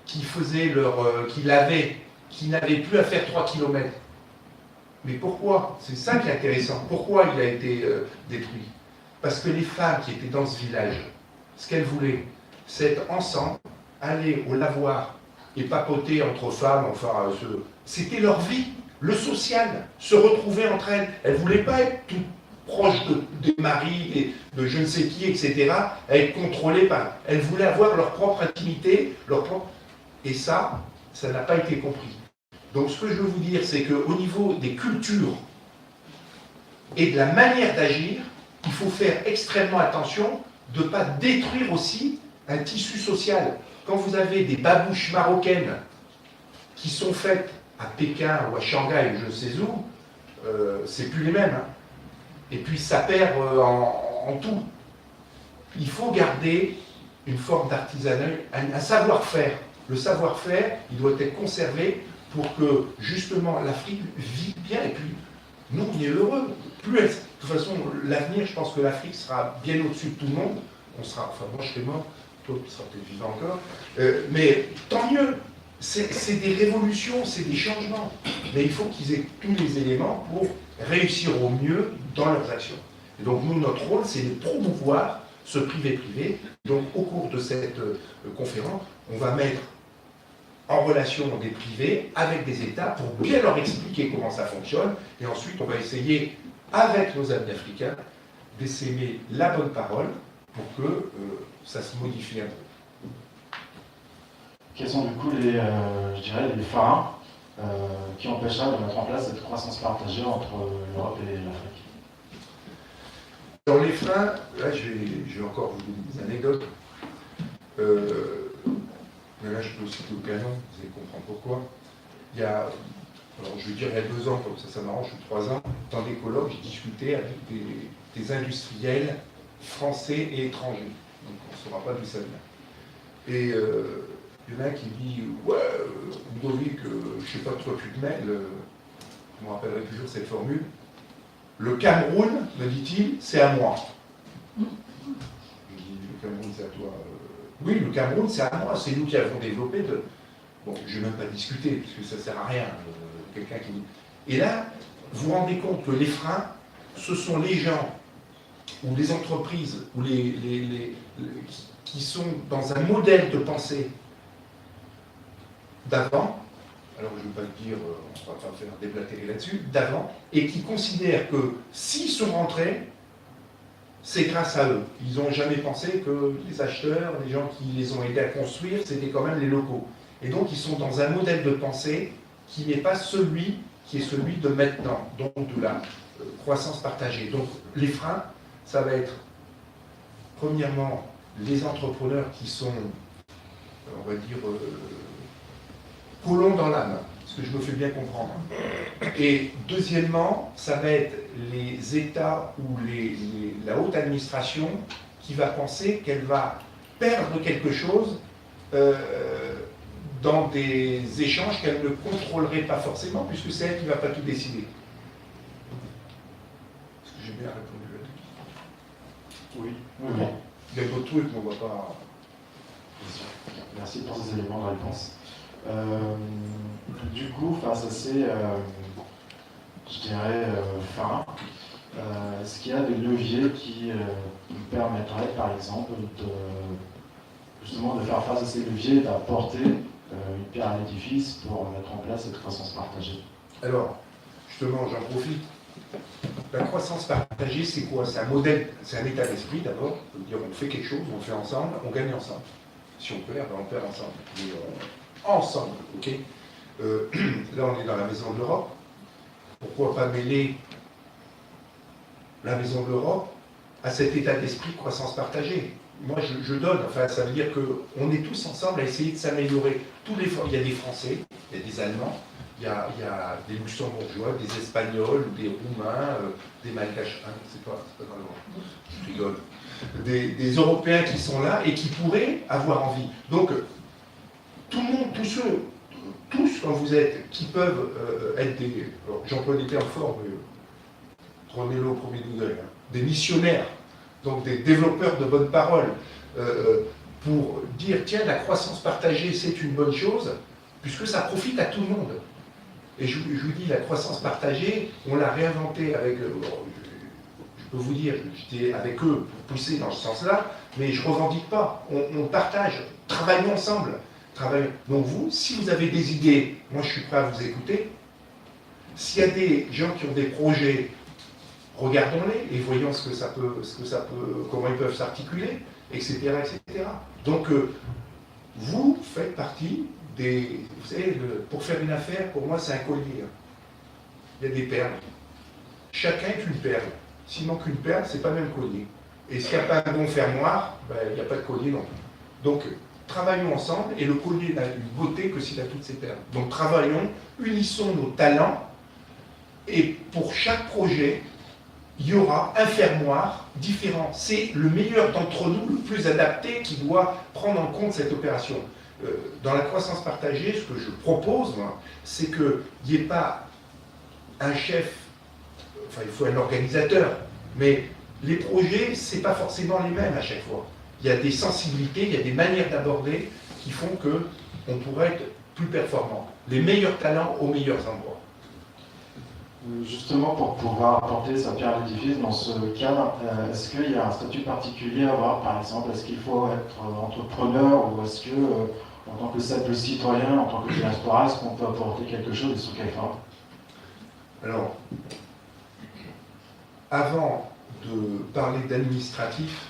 qui faisaient qui lavaient, qui n'avaient plus à faire 3 km. Mais pourquoi? C'est ça qui est intéressant. Pourquoi il a été détruit? Parce que les femmes qui étaient dans ce village, ce qu'elles voulaient, c'est être ensemble, aller au lavoir et papoter entre femmes, enfin, c'était leur vie, le social, se retrouver entre elles. Elles ne voulaient pas être toutes proches des maris, de je ne sais qui, etc., à être contrôlées par... Elles voulaient avoir leur propre intimité, Et ça n'a pas été compris. Donc ce que je veux vous dire, c'est qu'au niveau des cultures et de la manière d'agir, il faut faire extrêmement attention de ne pas détruire aussi un tissu social. Quand vous avez des babouches marocaines qui sont faites à Pékin ou à Shanghai, je ne sais où, c'est plus les mêmes. Hein. Et puis ça perd en tout. Il faut garder une forme d'artisanat, un savoir-faire. Le savoir-faire, il doit être conservé pour que, justement, l'Afrique vive bien. Et puis, nous, on est heureux. De toute façon, l'avenir, je pense que l'Afrique sera bien au-dessus de tout le monde. On sera, enfin, moi, je serai mort, toi, tu seras peut-être vivant encore. Mais tant mieux. C'est des révolutions, c'est des changements. Mais il faut qu'ils aient tous les éléments pour réussir au mieux dans leurs actions. Et donc, nous, notre rôle, c'est de promouvoir ce privé-privé. Donc, au cours de cette conférence, on va mettre en relation des privés avec des États pour bien leur expliquer comment ça fonctionne. Et ensuite, on va essayer, avec nos amis africains, d'essaimer la bonne parole pour que ça se modifie un peu. Quels sont du coup les freins qui empêcheraient de mettre en place cette croissance partagée entre l'Europe et l'Afrique? Dans les freins, là je vais encore vous donner des anecdotes. Mais là je peux citer aucun nom, vous allez comprendre pourquoi. Il y a, alors je vais dire il y a 2 ans, comme ça m'arrange, ou 3 ans, dans des colloques, j'ai discuté avec des industriels français et étrangers. Donc on ne saura pas d'où ça vient. Et il y en a un qui dit ouais, Ludovic, je ne sais pas de quoi tu te mêles, je me rappellerai toujours cette formule. Le Cameroun, me dit-il, c'est à moi. Je dis le Cameroun, c'est à toi. Oui, le Cameroun, c'est à moi, c'est nous qui avons développé de. Bon, je ne vais même pas discuter, parce que ça ne sert à rien. Quelqu'un qui. Et là, vous vous rendez compte que les freins, ce sont les gens ou les entreprises ou qui sont dans un modèle de pensée d'avant, alors je ne vais pas le dire, on ne va pas faire déblatérer là-dessus, d'avant, et qui considèrent que s'ils sont rentrés, c'est grâce à eux. Ils n'ont jamais pensé que les acheteurs, les gens qui les ont aidés à construire, c'était quand même les locaux. Et donc ils sont dans un modèle de pensée qui n'est pas celui qui est celui de maintenant, donc de la croissance partagée. Donc les freins, ça va être premièrement les entrepreneurs qui sont, on va dire, colons dans l'âme, ce que je me fais bien comprendre. Et deuxièmement, ça va être les États ou la haute administration qui va penser qu'elle va perdre quelque chose dans des échanges qu'elle ne contrôlerait pas forcément, puisque c'est elle qui ne va pas tout décider. Est-ce que j'ai bien répondu là-dessus? Oui. Oui. Il y a d'autres trucs, mais on ne va pas... Merci pour ces éléments de réponse. Du coup, face à ces, je dirais, freins, est-ce qu'il y a des leviers qui nous permettraient, par exemple, justement de faire face à ces leviers et d'apporter une pierre à l'édifice pour mettre en place cette croissance partagée? Alors, justement, j'en profite. La croissance partagée, c'est quoi? C'est un modèle, c'est un état d'esprit d'abord. Ça veut dire on fait quelque chose, on le fait ensemble, on gagne ensemble. Si on perd, ben on perd ensemble. Mais ensemble, ok. Là, on est dans la maison de l'Europe. Pourquoi pas mêler la maison de l'Europe à cet état d'esprit de croissance partagée? Moi, je donne, enfin, ça veut dire qu'on est tous ensemble à essayer de s'améliorer. Il y a des Français, il y a des Allemands, il y a des Luxembourgeois, des Espagnols, des Roumains, des Malgaches, c'est pas dans le je rigole, des Européens qui sont là et qui pourraient avoir envie. Donc, tout le monde, tous quand vous êtes, qui peuvent être des, j'emploie des termes forts, mais prenez-le au premier degré, hein, des missionnaires, donc des développeurs de bonnes paroles, pour dire, tiens, la croissance partagée, c'est une bonne chose, puisque ça profite à tout le monde. Et je vous dis, la croissance partagée, on l'a réinventée avec, je peux vous dire, j'étais avec eux pour pousser dans ce sens-là, mais je ne revendique pas, on partage, travaillons ensemble. Donc vous, si vous avez des idées, moi je suis prêt à vous écouter. S'il y a des gens qui ont des projets, regardons-les et voyons ce que ça peut, comment ils peuvent s'articuler, etc., etc. Donc vous faites partie des, vous savez, pour faire une affaire, pour moi c'est un collier. Il y a des perles. Chacun est une perle. S'il manque une perle, c'est pas le même collier. Et s'il n'y a pas un bon fermoir, ben, il n'y a pas de collier non plus. Donc travaillons ensemble et le collier n'a une beauté que s'il a toutes ces perles. Donc travaillons, unissons nos talents et pour chaque projet, il y aura un fermoir différent. C'est le meilleur d'entre nous, le plus adapté, qui doit prendre en compte cette opération. Dans la croissance partagée, ce que je propose, c'est qu'il n'y ait pas un chef, enfin il faut un organisateur, mais les projets, ce n'est pas forcément les mêmes à chaque fois. Il y a des sensibilités, il y a des manières d'aborder qui font qu'on pourrait être plus performant. Les meilleurs talents aux meilleurs endroits. Justement, pour pouvoir apporter sa pierre à l'édifice dans ce cadre, est-ce qu'il y a un statut particulier à avoir, par exemple? Est-ce qu'il faut être entrepreneur ou est-ce que, en tant que simple citoyen, en tant que diaspora, est-ce qu'on peut apporter quelque chose et sous quelle forme? Alors, avant de parler d'administratif,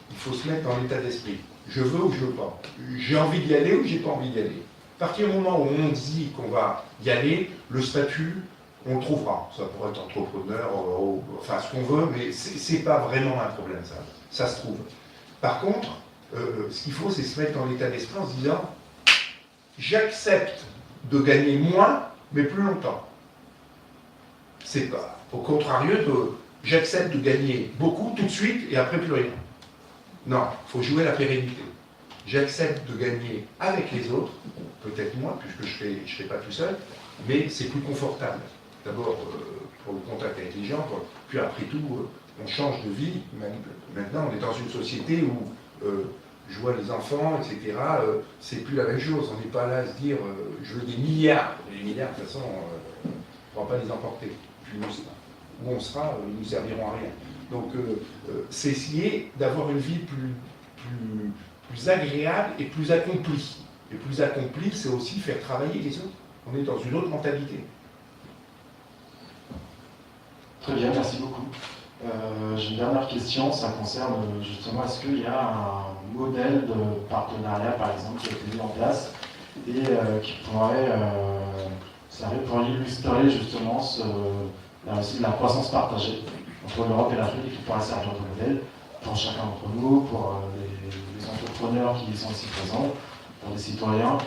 il faut se mettre dans l'état d'esprit. Je veux ou je veux pas. J'ai envie d'y aller ou j'ai pas envie d'y aller. À partir du moment où on dit qu'on va y aller, le statut, on le trouvera. Ça pourrait être entrepreneur, enfin ce qu'on veut, mais c'est pas vraiment un problème, ça se trouve. Par contre, ce qu'il faut, c'est se mettre dans l'état d'esprit en se disant j'accepte de gagner moins, mais plus longtemps. C'est pas, au contrario de j'accepte de gagner beaucoup tout de suite et après plus rien. Non, il faut jouer la pérennité. J'accepte de gagner avec les autres, peut-être moins, puisque je ne serai pas tout seul, mais c'est plus confortable. D'abord, pour le contact avec les gens, puis après tout, on change de vie. Maintenant, on est dans une société où je vois les enfants, etc., c'est plus la même chose. On n'est pas là à se dire, je veux des milliards. Les milliards, de toute façon, on ne pourra pas les emporter. Puis où on sera, ils ne nous serviront à rien. Donc, c'est essayer d'avoir une vie plus agréable et plus accomplie. Et plus accomplie, c'est aussi faire travailler les autres. On est dans une autre mentalité. Très bien, merci beaucoup. J'ai une dernière question, ça concerne justement, est-ce qu'il y a un modèle de partenariat, par exemple, qui a été mis en place et qui pourrait servir pour illustrer justement la croissance partagée entre l'Europe et l'Afrique, qui pourrait servir de modèle pour chacun d'entre nous, pour les entrepreneurs qui sont ici présents, pour les citoyens,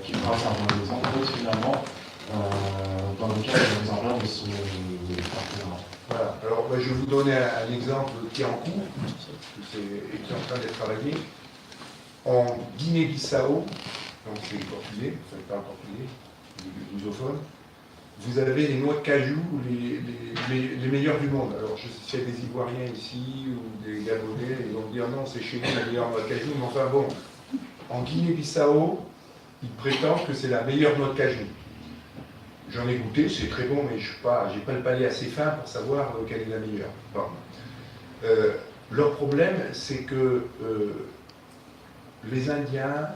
qui pourraient servir des entreprises finalement, dans le cadre de la mise en place de ce partenariat. Voilà. Alors, je vais vous donner un exemple qui est en cours et qui est en train d'être travaillé. En Guinée-Bissau, donc c'est les Portugais, vous ne savez pas portugais, les lusophones, vous avez les noix de cajou les meilleures du monde. Alors, je sais s'il y a des Ivoiriens ici ou des Gabonais, ils vont me dire non, c'est chez nous la meilleure noix de cajou, mais enfin bon, en Guinée-Bissau, ils prétendent que c'est la meilleure noix de cajou. J'en ai goûté, c'est très bon, mais je n'ai pas le palais assez fin pour savoir quelle est la meilleure. Bon. Leur problème, c'est que les Indiens,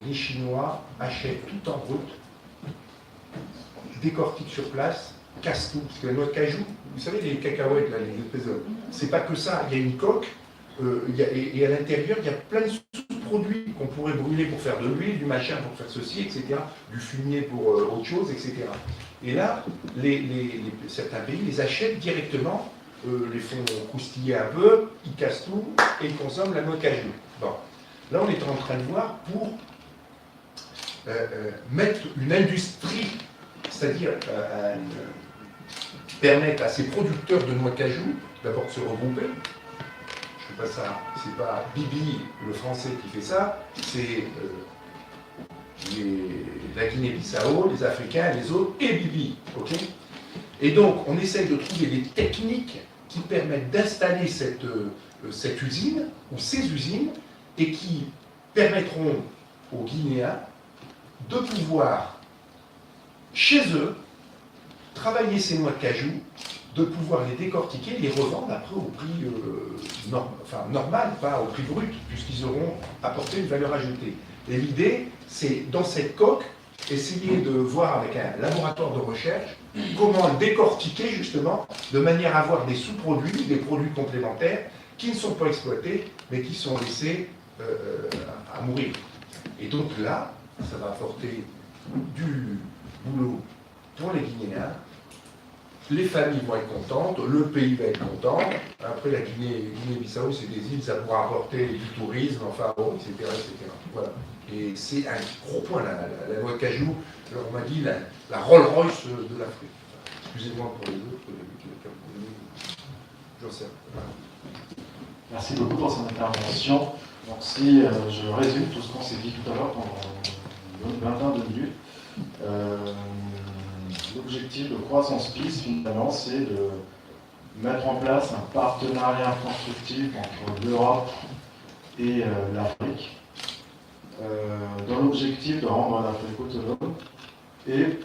les Chinois achètent tout en route, décortiquent sur place casse tout. Parce que la noix de cajou, vous savez, les cacahuètes, là, les espèces de... C'est pas que ça, il y a une coque, et à l'intérieur, il y a plein de sous-produits qu'on pourrait brûler pour faire de l'huile, du machin pour faire ceci, etc., du fumier pour autre chose, etc. Et là, certains pays les achètent directement, les font croustiller un peu, ils cassent tout, et ils consomment la noix de cajou. Bon. Là, on est en train de voir pour mettre une industrie, c'est-à-dire permettre à ces producteurs de noix de cajou d'abord de se regrouper. Je ne fais pas ça, c'est pas Bibi, le français, qui fait ça, c'est la Guinée-Bissau, les Africains, les autres, et Bibi. Okay, et donc, on essaye de trouver des techniques qui permettent d'installer cette usine, ou ces usines, et qui permettront aux Guinéens de pouvoir, chez eux, travailler ces noix de cajou, de pouvoir les décortiquer et les revendre après au prix normal, pas au prix brut, puisqu'ils auront apporté une valeur ajoutée. Et l'idée, c'est, dans cette coque, essayer de voir avec un laboratoire de recherche comment le décortiquer, justement, de manière à avoir des sous-produits, des produits complémentaires, qui ne sont pas exploités, mais qui sont laissés à mourir. Et donc là, ça va apporter du boulot pour les Guinéens, les familles vont être contentes, le pays va être content, après la Guinée-Bissau, c'est des îles, ça pourra apporter du tourisme, enfin bon, etc. etc. Voilà. Et c'est un gros point, la noix de cajou, alors on m'a dit la Rolls-Royce de l'Afrique. Excusez-moi pour les autres, j'en sais rien. Merci beaucoup pour cette intervention. Donc si je résume tout ce qu'on s'est dit tout à l'heure pendant une vingtaine de minutes, l'objectif de Croissance Peace, finalement, c'est de mettre en place un partenariat constructif entre l'Europe et l'Afrique, dans l'objectif de rendre l'Afrique autonome et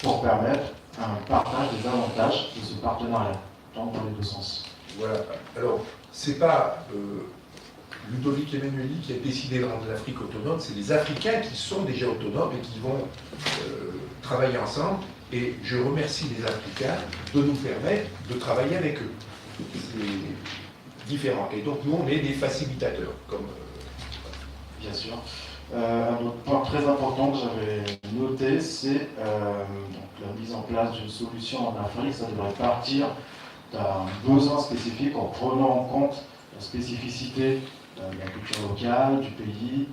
pour permettre un partage des avantages de ce partenariat, tant dans les deux sens. Voilà. Alors, c'est pas Ludovic Emmanueli qui a décidé de rendre l'Afrique autonome, c'est les Africains qui sont déjà autonomes et qui vont travailler ensemble. Et je remercie les Africains de nous permettre de travailler avec eux. C'est différent. Et donc nous, on est des facilitateurs. Bien sûr. Un autre point très important que j'avais noté, c'est la mise en place d'une solution en Afrique. Ça devrait partir d'un besoin spécifique en prenant en compte la spécificité de la culture locale, du pays,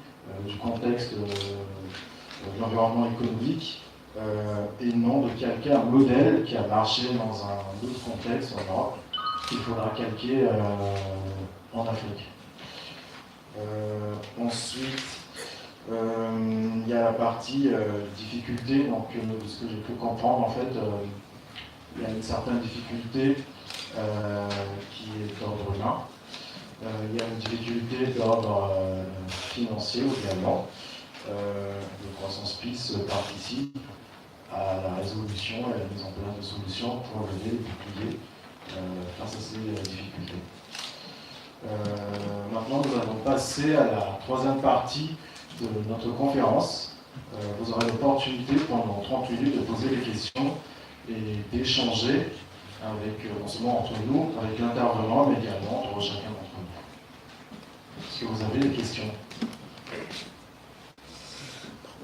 du contexte de l'environnement économique. Et non de calquer un modèle qui a marché dans un autre contexte en Europe, qu'il faudra calquer en Afrique. Ensuite, il y a la partie difficulté, donc de ce que j'ai pu comprendre, en fait, il y a une certaine difficulté qui est d'ordre humain. Il y a une difficulté d'ordre financier également. Le Croissance Peace participe à la résolution et à la mise en place de solutions pour lever les boucliers face à ces difficultés. Maintenant, nous allons passer à la troisième partie de notre conférence. Vous aurez l'opportunité pendant 30 minutes de poser des questions et d'échanger avec, non seulement entre nous, avec l'intervenant, mais également entre chacun d'entre nous. Est-ce que vous avez des questions?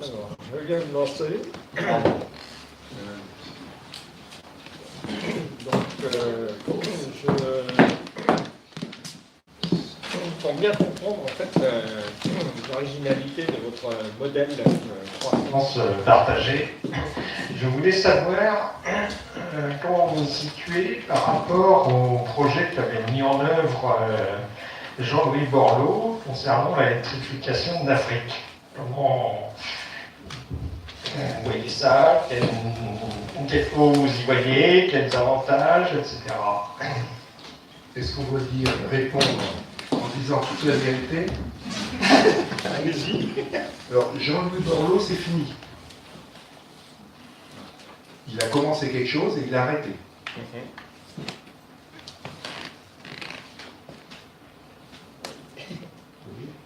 Alors, je viens de lancer. Pour bien comprendre en fait l'originalité de votre modèle de croissance partagée, je voulais savoir comment vous vous situez par rapport au projet qu'avait mis en œuvre Jean-Louis Borloo concernant l'électrification de l'Afrique. Comment vous voyez ça? Quels vous y voyez? Quels avantages, etc. Est-ce qu'on va dire répondre en disant toute la vérité? Allez-y. Alors, Jean-Louis Borloo, c'est fini. Il a commencé quelque chose et il a arrêté.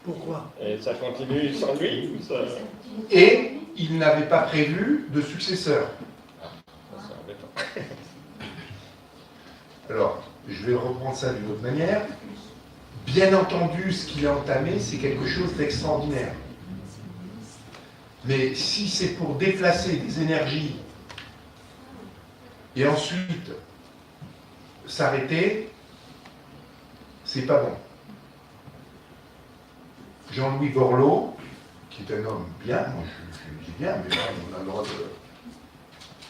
Pourquoi? Et ça continue sans lui ou ça... Et il n'avait pas prévu de successeur. C'est embêtant. comprendre ça d'une autre manière. Bien entendu, ce qu'il a entamé, c'est quelque chose d'extraordinaire. Mais si c'est pour déplacer des énergies et ensuite s'arrêter, c'est pas bon. Jean-Louis Borloo, qui est un homme bien, moi je dis bien, mais là, on a le droit de...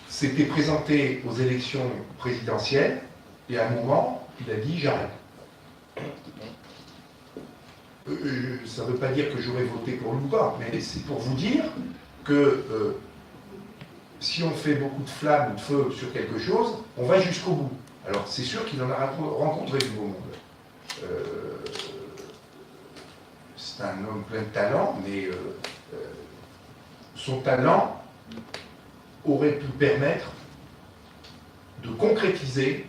s'était présenté aux élections présidentielles et à un moment, il a dit j'arrête. Ça ne veut pas dire que j'aurais voté pour lui ou pas, mais c'est pour vous dire que si on fait beaucoup de flammes ou de feu sur quelque chose, on va jusqu'au bout. Alors c'est sûr qu'il en a rencontré du beau monde. C'est un homme plein de talent, mais son talent aurait pu permettre de concrétiser,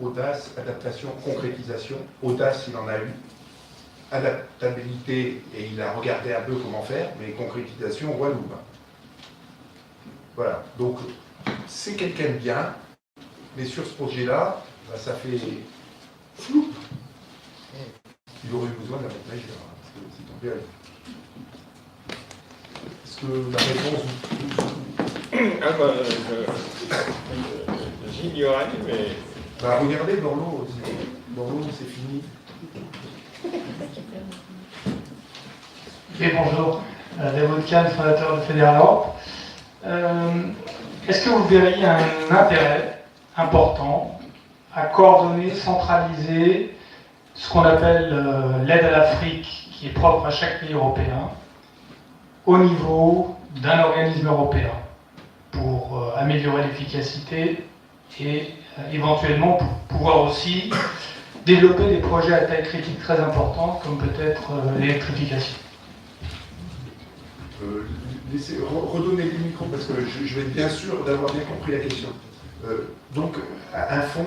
audace, adaptation, concrétisation, audace il en a eu, adaptabilité, et il a regardé un peu comment faire, mais concrétisation, Walloum. Voilà, donc c'est quelqu'un de bien, mais sur ce projet-là, bah, ça fait flou. Il aurait eu besoin d'un mec majeur, parce que c'est tombé à lui. Est-ce que la réponse... J'ignorais, mais... Bah, regardez Borloo, c'est fini. Oui, bonjour. David Kahn, fondateur de Fédéral Europe. Est-ce que vous verriez un intérêt important à coordonner, centraliser ce qu'on appelle l'aide à l'Afrique, qui est propre à chaque pays européen, au niveau d'un organisme européen, pour améliorer l'efficacité et éventuellement pour pouvoir aussi développer des projets à taille critique très importante, comme peut-être l'électrification? Laissez redonner les micros parce que je vais être bien sûr d'avoir bien compris la question. Donc, un fonds,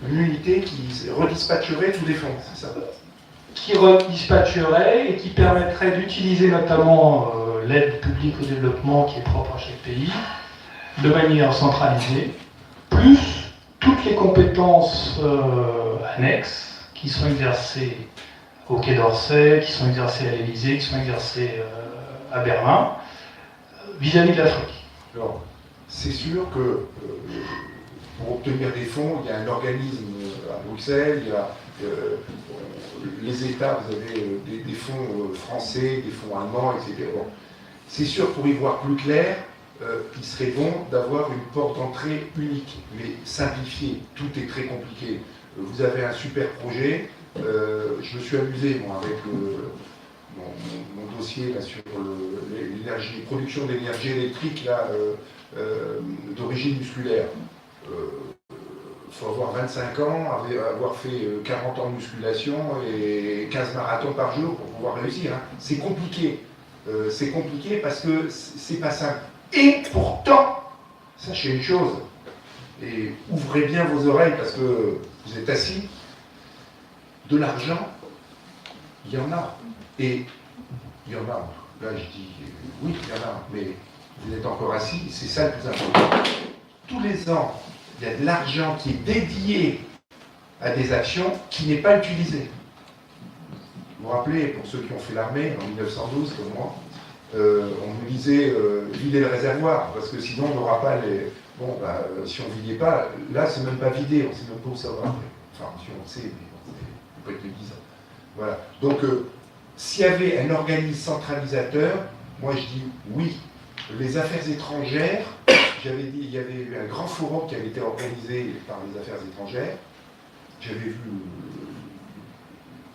une unité qui redispatcherait tous les fonds, c'est ça? Qui redispatcherait et qui permettrait d'utiliser notamment l'aide publique au développement qui est propre à chaque pays, de manière centralisée, plus toutes les compétences annexes qui sont exercées au Quai d'Orsay, qui sont exercées à l'Élysée, qui sont exercées à Berlin, vis-à-vis de l'Afrique. Alors, c'est sûr que pour obtenir des fonds, il y a un organisme à Bruxelles, il y a les États, vous avez des fonds français, des fonds allemands, etc. Bon. C'est sûr, pour y voir plus clair, il serait bon d'avoir une porte d'entrée unique, mais simplifiée. Tout est très compliqué. Vous avez un super projet. Je me suis amusé, moi, avec mon dossier là, sur l'énergie, production d'énergie électrique d'origine musculaire. Il faut avoir 25 ans, avoir fait 40 ans de musculation et 15 marathons par jour pour pouvoir réussir. Hein. C'est compliqué. C'est compliqué parce que c'est pas simple. Et pourtant, sachez une chose, et ouvrez bien vos oreilles parce que vous êtes assis, de l'argent, il y en a. Et il y en a. Là, je dis oui, il y en a, mais vous êtes encore assis, c'est ça le plus important. Tous les ans, il y a de l'argent qui est dédié à des actions qui n'est pas utilisé. Vous vous rappelez, pour ceux qui ont fait l'armée en 1912, comme moi, on nous disait vider le réservoir, parce que sinon on n'aura pas les... Bon, bah, si on ne vidait pas, là c'est même pas vidé, on ne sait même pas où ça va après. Enfin, si on le sait, mais on peut être le 10 ans. Voilà. Donc, s'il y avait un organisme centralisateur, moi je dis oui. Les affaires étrangères, j'avais dit, il y avait eu un grand forum qui avait été organisé par les affaires étrangères. J'avais vu,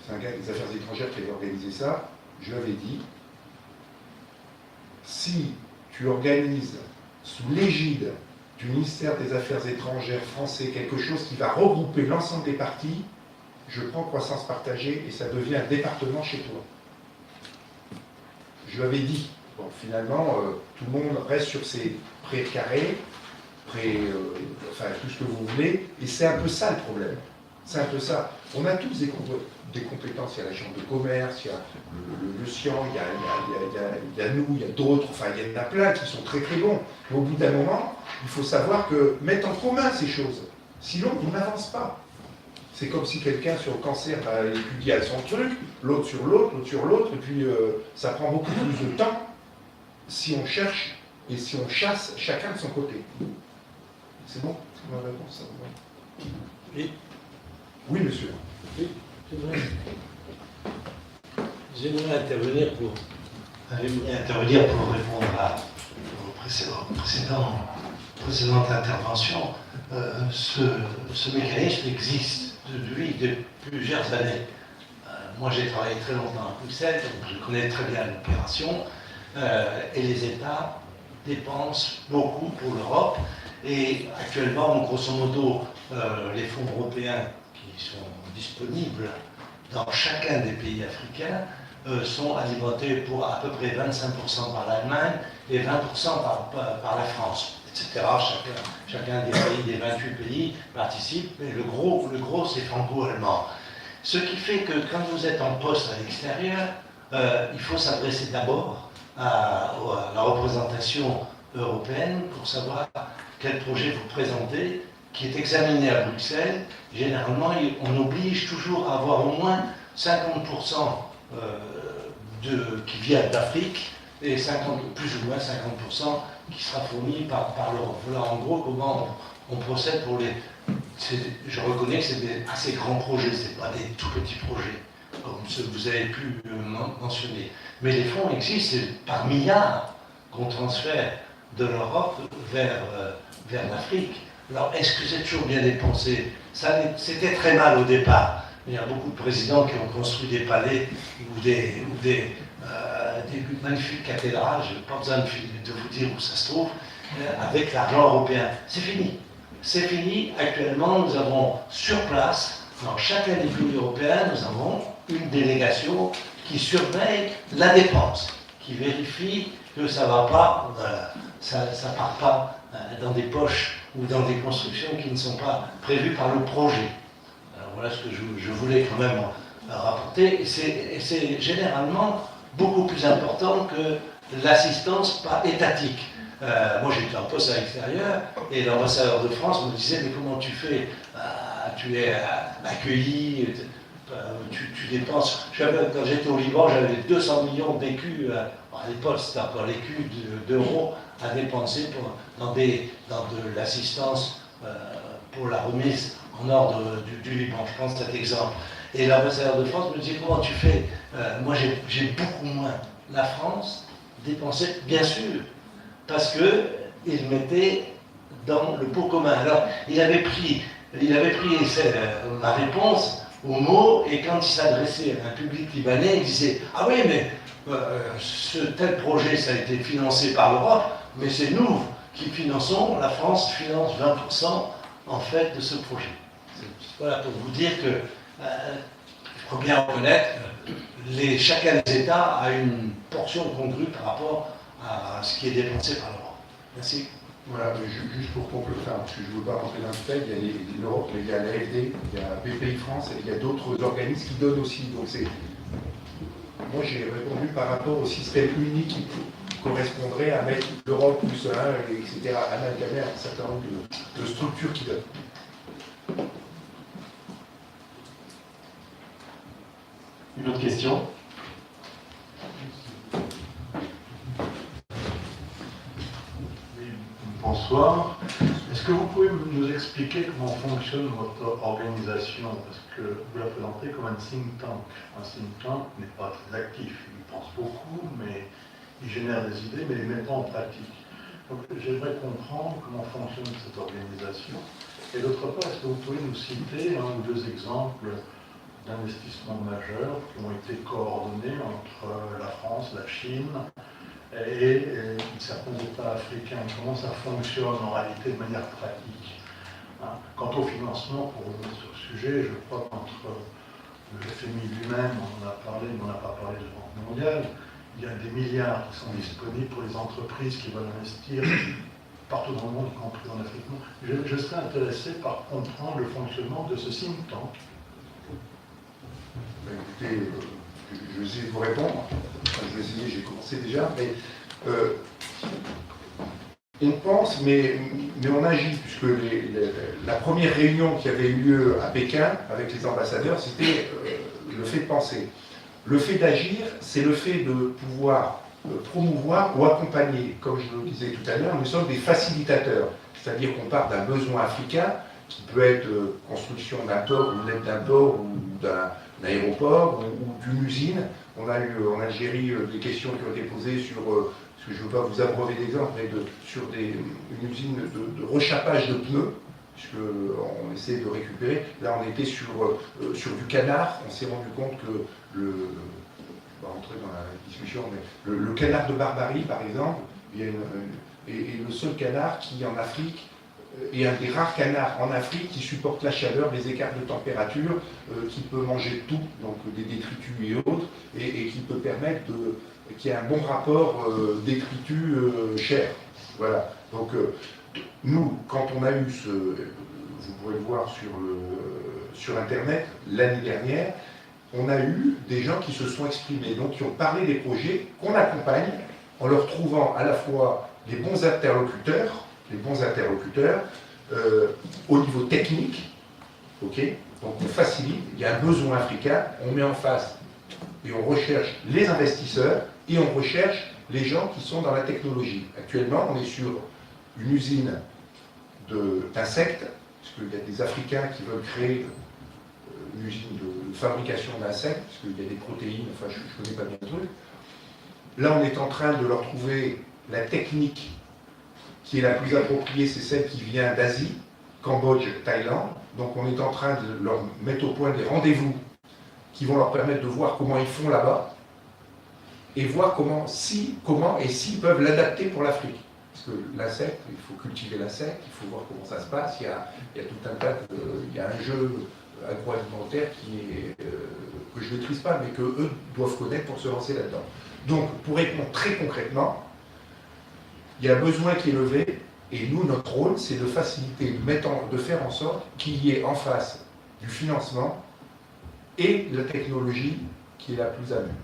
c'est un gars des affaires étrangères qui avait organisé ça. Je lui avais dit, si tu organises sous l'égide du ministère des Affaires étrangères français quelque chose qui va regrouper l'ensemble des partis, je prends croissance partagée et ça devient un département chez toi. Je lui avais dit, bon, finalement, tout le monde reste sur ses pré-carrés, enfin tout ce que vous voulez, et c'est un peu ça le problème. C'est un peu ça. On a tous des compétences, il y a la chambre de commerce, il y a le SCIAN, il y a nous, il y a d'autres, enfin il y en a plein qui sont très très bons. Mais au bout d'un moment, il faut savoir mettre en commun ces choses. Sinon, on n'avance pas. C'est comme si quelqu'un sur le cancer étudiait son truc, l'autre sur l'autre, l'autre sur l'autre, et puis ça prend beaucoup plus de temps si on cherche et si on chasse chacun de son côté. C'est bon? C'est ma réponse, ça vous va? Oui. Oui, monsieur. Oui, j'aimerais intervenir pour répondre aux précédentes interventions. Ce mécanisme existe depuis plusieurs années. Moi, j'ai travaillé très longtemps à Bruxelles, donc je connais très bien l'opération. Et les États dépensent beaucoup pour l'Europe. Et actuellement, grosso modo, les fonds européens qui sont disponibles dans chacun des pays africains sont alimentés pour à peu près 25% par l'Allemagne et 20% par la France, etc. Chacun des pays, des 28 pays participe, mais le gros c'est franco-allemand. Ce qui fait que quand vous êtes en poste à l'extérieur, il faut s'adresser d'abord à la représentation européenne pour savoir quel projet vous présentez, qui est examiné à Bruxelles. Généralement, on oblige toujours à avoir au moins 50% qui vient d'Afrique et plus ou moins 50% qui sera fourni par l'Europe. Voilà en gros comment on procède pour les... Je reconnais que c'est des assez grands projets, ce pas des tout petits projets, comme ceux que vous avez pu mentionner. Mais les fonds existent, c'est par milliards qu'on transfère de l'Europe vers l'Afrique. Alors, est-ce que c'est toujours bien dépensé? C'était très mal au départ. Il y a beaucoup de présidents qui ont construit des palais ou des magnifiques cathédrales, je n'ai pas besoin de vous dire où ça se trouve, avec l'argent européen. C'est fini. C'est fini. Actuellement, nous avons sur place, dans chacun des pays européens, nous avons une délégation qui surveille la dépense, qui vérifie que ça ne va pas, ça part pas dans des poches ou dans des constructions qui ne sont pas prévues par le projet. Alors voilà ce que je voulais quand même rapporter. Et c'est généralement beaucoup plus important que l'assistance pas étatique. Moi j'étais en poste à l'extérieur et l'ambassadeur de France me disait mais comment tu fais? Tu es accueilli, tu dépenses. Quand j'étais au Liban, j'avais 200 millions d'écus, à l'époque c'était encore l'écu d'euros à dépenser dans de l'assistance pour la remise en ordre du Liban. Je prends cet exemple. Et l'ambassadeur de France me dit comment tu fais? Moi j'ai beaucoup moins. La France dépensait bien sûr, parce qu'il mettait dans le pot commun. Alors il avait pris ma réponse au mot, et quand il s'adressait à un public libanais, il disait « Ah oui, mais ce tel projet, ça a été financé par l'Europe, mais c'est nous qui finançons, la France finance 20% en fait de ce projet. » Voilà, pour vous dire que il faut bien reconnaître que chacun des États a une portion congrue par rapport à ce qui est dépensé par l'Europe. Merci. Voilà, juste pour conclure, parce que je ne veux pas rentrer dans le détail, il y a l'Europe, il y a l'AFD, il y a BPI France, et il y a d'autres organismes qui donnent aussi. Donc moi j'ai répondu par rapport au système unique qui correspondrait à mettre l'Europe plus 1, etc., amalgamer un certain nombre de structures qui donnent. Une autre question? Bonsoir. Est-ce que vous pouvez nous expliquer comment fonctionne votre organisation? Parce que vous la présentez comme un think tank. Un think tank n'est pas très actif. Il pense beaucoup, mais il génère des idées, mais il les met pas en pratique. Donc j'aimerais comprendre comment fonctionne cette organisation. Et d'autre part, est-ce que vous pouvez nous citer un ou deux exemples d'investissements majeurs qui ont été coordonnés entre la France, la Chine et certains États africains? Comment ça fonctionne en réalité de manière pratique? Quant au financement, pour revenir sur le sujet, je crois qu'entre le FMI lui-même, on en a parlé, mais on n'a pas parlé de Banque mondiale, il y a des milliards qui sont disponibles pour les entreprises qui veulent investir partout dans le monde, y compris en Afrique. Je serais intéressé par comprendre le fonctionnement de ce think tank. Écoutez, je vais essayer de vous répondre. Enfin, je vais essayer, j'ai commencé déjà, mais On pense, mais on agit, puisque la première réunion qui avait eu lieu à Pékin avec les ambassadeurs, c'était le fait de penser. Le fait d'agir, c'est le fait de pouvoir promouvoir ou accompagner. Comme je le disais tout à l'heure, nous sommes des facilitateurs, c'est-à-dire qu'on part d'un besoin africain, qui peut être construction d'un port, ou l'aide d'un port, ou d'un aéroport, ou d'une usine. On a eu en Algérie des questions qui ont été posées sur... je ne veux pas vous abreuver d'exemples, mais sur une usine de rechappage de pneus, puisqu'on essaie de récupérer. Là, on était sur du canard. On s'est rendu compte que je ne vais pas rentrer dans la discussion, mais le canard de Barbarie, par exemple, est le seul canard qui, en Afrique, est un des rares canards en Afrique qui supporte la chaleur, les écarts de température, qui peut manger tout, donc des détritus et autres, et qui peut permettre qu'il y ait un bon rapport détritus-chair. Voilà. Donc, nous, quand on a eu vous pourrez le voir sur Internet, l'année dernière, on a eu des gens qui se sont exprimés, donc qui ont parlé des projets qu'on accompagne en leur trouvant à la fois les bons interlocuteurs au niveau technique, ok. Donc on facilite, il y a un besoin africain, on met en face et on recherche les investisseurs et on recherche les gens qui sont dans la technologie. Actuellement, on est sur une usine d'insectes, puisqu'il y a des Africains qui veulent créer une usine de fabrication d'insectes, puisqu'il y a des protéines, enfin je ne connais pas bien le truc. Là, on est en train de leur trouver la technique qui est la plus appropriée, c'est celle qui vient d'Asie, Cambodge, Thaïlande. Donc on est en train de leur mettre au point des rendez-vous qui vont leur permettre de voir comment ils font là-bas et voir comment et s'ils peuvent l'adapter pour l'Afrique. Parce que l'insecte, il faut cultiver l'insecte, il faut voir comment ça se passe, il y a tout un tas il y a un jeu agroalimentaire que je ne maîtrise pas, mais qu'eux doivent connaître pour se lancer là-dedans. Donc, pour répondre très concrètement, il y a un besoin qui est levé, et nous, notre rôle, c'est de faciliter, de faire en sorte qu'il y ait en face du financement et de la technologie qui est la plus à même.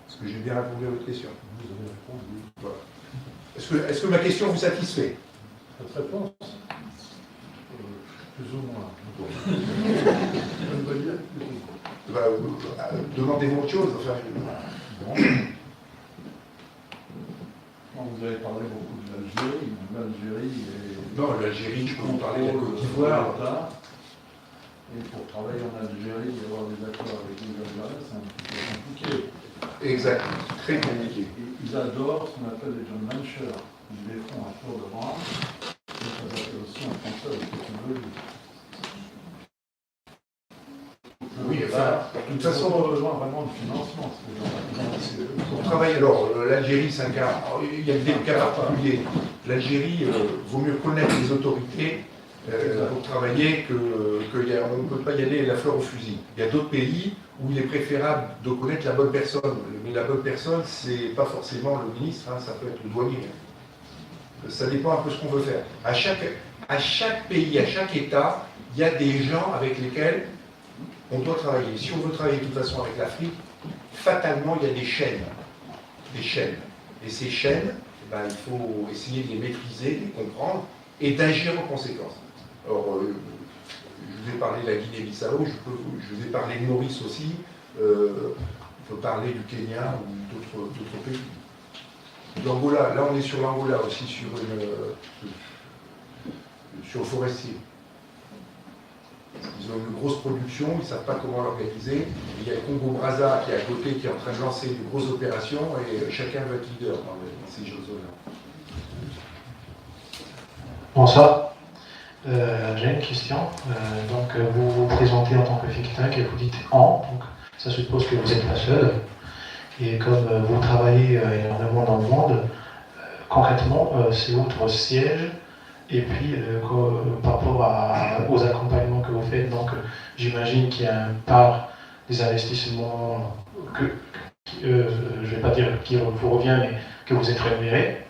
Est-ce que j'ai bien répondu à votre question? Vous avez répondu. Voilà. Est-ce que ma question vous satisfait? Votre réponse plus ou moins. Demandez-vous autre chose. Enfin, bon. Vous avez parlé beaucoup de l'Algérie. L'Algérie est... Non, l'Algérie, je peux vous parler de la Côte d'Ivoire. Et pour travailler en Algérie et avoir des accords avec les Algériens, c'est un petit peu compliqué. Exact, très compliqué. Ils adorent ce qu'on appelle les joint ventures. Ils les font à tour de bras. Et ça s'appelle aussi en français la technologie. Oui, enfin, de toute façon, on a besoin vraiment de financement. pour travailler, alors, l'Algérie, c'est un cas, il y a des cas particuliers. L'Algérie, vaut mieux connaître les autorités pour travailler qu'on ne peut pas y aller la fleur au fusil. Il y a d'autres pays où il est préférable de connaître la bonne personne. Mais la bonne personne, c'est pas forcément le ministre, hein, ça peut être le douanier. Ça dépend un peu de ce qu'on veut faire. À chaque pays, à chaque État, il y a des gens avec lesquels on doit travailler. Si on veut travailler de toute façon avec l'Afrique, fatalement, il y a des chaînes. Des chaînes. Et ces chaînes, ben, il faut essayer de les maîtriser, de les comprendre et d'agir en conséquence. Alors, je vous ai parlé de la Guinée-Bissau, je vous ai parlé de Maurice aussi, on peut parler du Kenya ou d'autres pays. L'Angola, là on est sur l'Angola aussi, sur le forestier. Ils ont une grosse production, ils ne savent pas comment l'organiser. Il y a le Congo-Brazza qui est à côté, qui est en train de lancer une grosse opération, et chacun va être leader dans ces choses-là. Bonsoir. J'ai une question. Donc, vous vous présentez en tant que think tank et vous dites en, donc ça suppose que vous n'êtes pas seul. Et comme vous travaillez énormément dans le monde, concrètement, c'est votre siège. Et puis, par rapport aux accompagnements que vous faites, donc j'imagine qu'il y a une part des investissements je ne vais pas dire qui vous revient, mais que vous êtes rémunéré.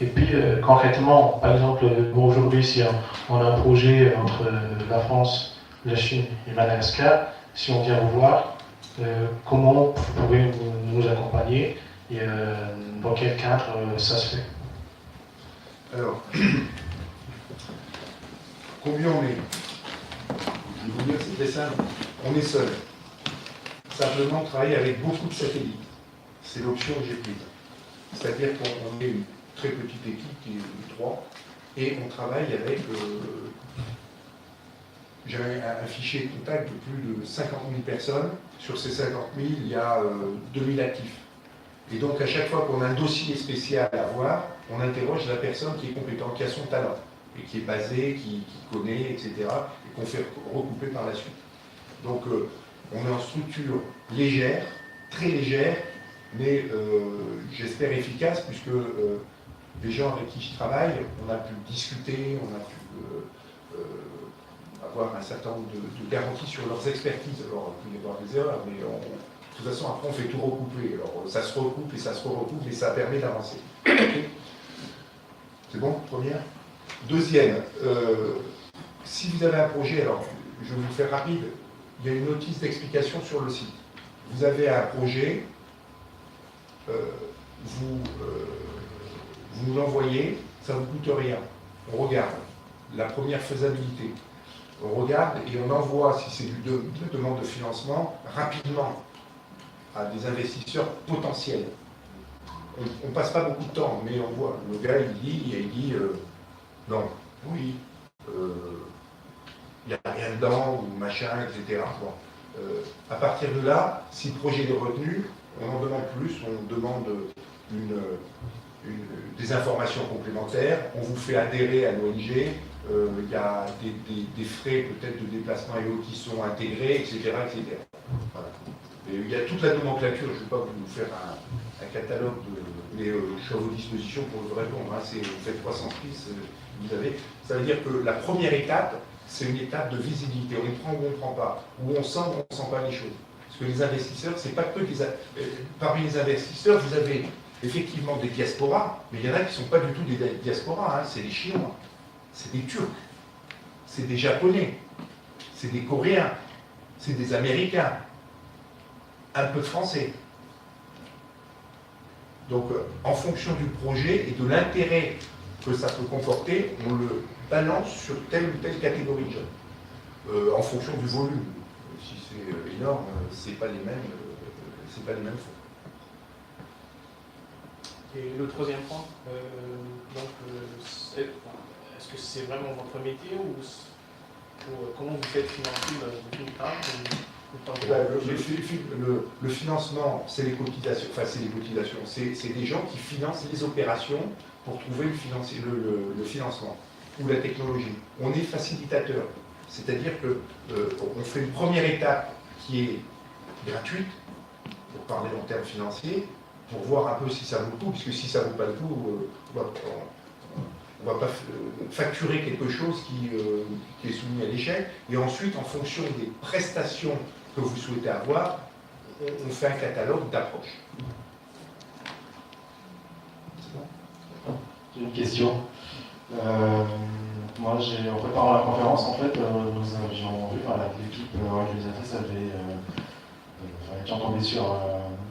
Et puis, concrètement, par exemple, aujourd'hui, si on a un projet entre la France, la Chine et Madagascar, si on vient vous voir, comment vous pouvez nous accompagner et dans quel cadre ça se fait? Alors, combien on est? Je vais vous dire, c'est très simple. On est seul. Simplement, on travaille avec beaucoup de satellites. C'est l'option que j'ai prise. C'est-à-dire qu'on est une très petite équipe, qui est 3, et on travaille avec... J'avais un fichier de contact de plus de 50 000 personnes. Sur ces 50 000, il y a 2000 actifs. Et donc, à chaque fois qu'on a un dossier spécial à voir, on interroge la personne qui est compétente, qui a son talent, et qui est basée, qui connaît, etc., et qu'on fait recouper par la suite. Donc, on est en structure légère, très légère, mais j'espère efficace, puisque les gens avec qui je travaille, on a pu discuter, on a pu avoir un certain nombre de garanties sur leurs expertises. Alors, il peut y avoir des erreurs, mais de toute façon, après, on fait tout recouper. Alors, ça se recoupe et ça se recoupe, et ça permet d'avancer. Okay. C'est bon, première. Deuxième, si vous avez un projet, alors, je vais vous faire rapide, il y a une notice d'explication sur le site. Vous avez un projet, vous nous l'envoyez, ça ne vous coûte rien. On regarde la première faisabilité. On regarde et on envoie, si c'est de la demande de financement, rapidement à des investisseurs potentiels. On ne passe pas beaucoup de temps, mais on voit. Le gars, il dit non, oui, il n'y a rien dedans, ou machin, etc. Bon. À partir de là, si le projet est retenu, on en demande plus, on demande des informations complémentaires, on vous fait adhérer à l'ONG, il y a des frais peut-être de déplacement et autres qui sont intégrés, etc. etc. Voilà. Et il y a toute la nomenclature, je ne vais pas vous faire un catalogue, mais je suis à vos dispositions pour vous répondre. Hein. Vous faites 300 pistes, vous avez. Ça veut dire que la première étape, c'est une étape de visibilité. On les prend ou on ne prend pas, où on sent ou on ne sent pas les choses. Parce que les investisseurs, c'est pas que des... Parmi les investisseurs, vous avez effectivement des diasporas, mais il y en a qui ne sont pas du tout des diasporas, hein. C'est des Chinois, c'est des Turcs, c'est des Japonais, c'est des Coréens, c'est des Américains, un peu de Français. Donc, en fonction du projet et de l'intérêt que ça peut comporter, on le balance sur telle ou telle catégorie de jeunes, en fonction du volume. Si c'est énorme, c'est pas les mêmes fonds. Et le troisième point, est-ce que c'est vraiment votre métier ou comment vous faites financer le Le financement, c'est les cotisations, c'est des gens qui financent les opérations pour trouver le financement ou la technologie. On est facilitateur, c'est-à-dire qu'on fait une première étape qui est gratuite, pour parler en termes financiers, pour voir un peu si ça vaut le coup, puisque si ça ne vaut pas le coup, on ne va pas facturer quelque chose qui est soumis à l'échec. Et ensuite, en fonction des prestations que vous souhaitez avoir, on fait un catalogue d'approches. C'est bon ? J'ai une question. Moi, en préparant la conférence, en fait, nous avions vu, l'équipe organisatrice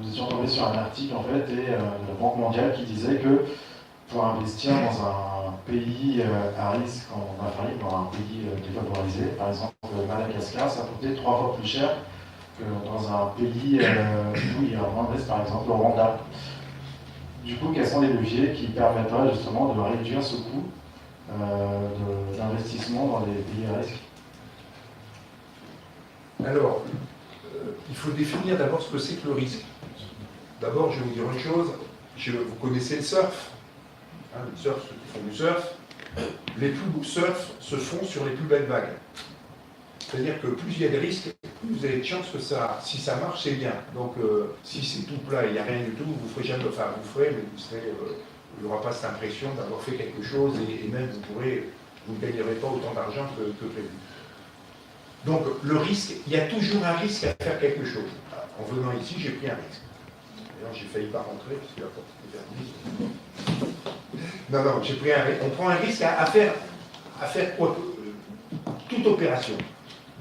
nous étions tombés sur un article, en fait, et de la Banque mondiale qui disait que pour investir dans un pays à risque en Afrique, dans un pays défavorisé, par exemple Madagascar, ça coûtait 3 fois plus cher que dans un pays où il y a moins de risque, par exemple le Rwanda. Du coup, quels sont les leviers qui permettraient justement de réduire ce coût d'investissement dans les pays à risque? Alors, il faut définir d'abord ce que c'est que le risque. D'abord, je vais vous dire une chose, vous connaissez le surf, hein, le surf, ceux qui font du surf, les plus beaux surfs se font sur les plus belles vagues. C'est-à-dire que plus il y a de risques, plus vous avez de chances que si ça marche, c'est bien. Donc, si c'est tout plat et il n'y a rien du tout, vous ferez jamais, enfin vous ferez, mais il n'y aura pas cette impression d'avoir fait quelque chose et même vous ne gagnerez pas autant d'argent que prévu. Donc, le risque, il y a toujours un risque à faire quelque chose. En venant ici, j'ai pris un risque. D'ailleurs, j'ai failli pas rentrer parce que la porte était fermée. Non, j'ai pris un risque. On prend un risque à faire quoi, toute opération.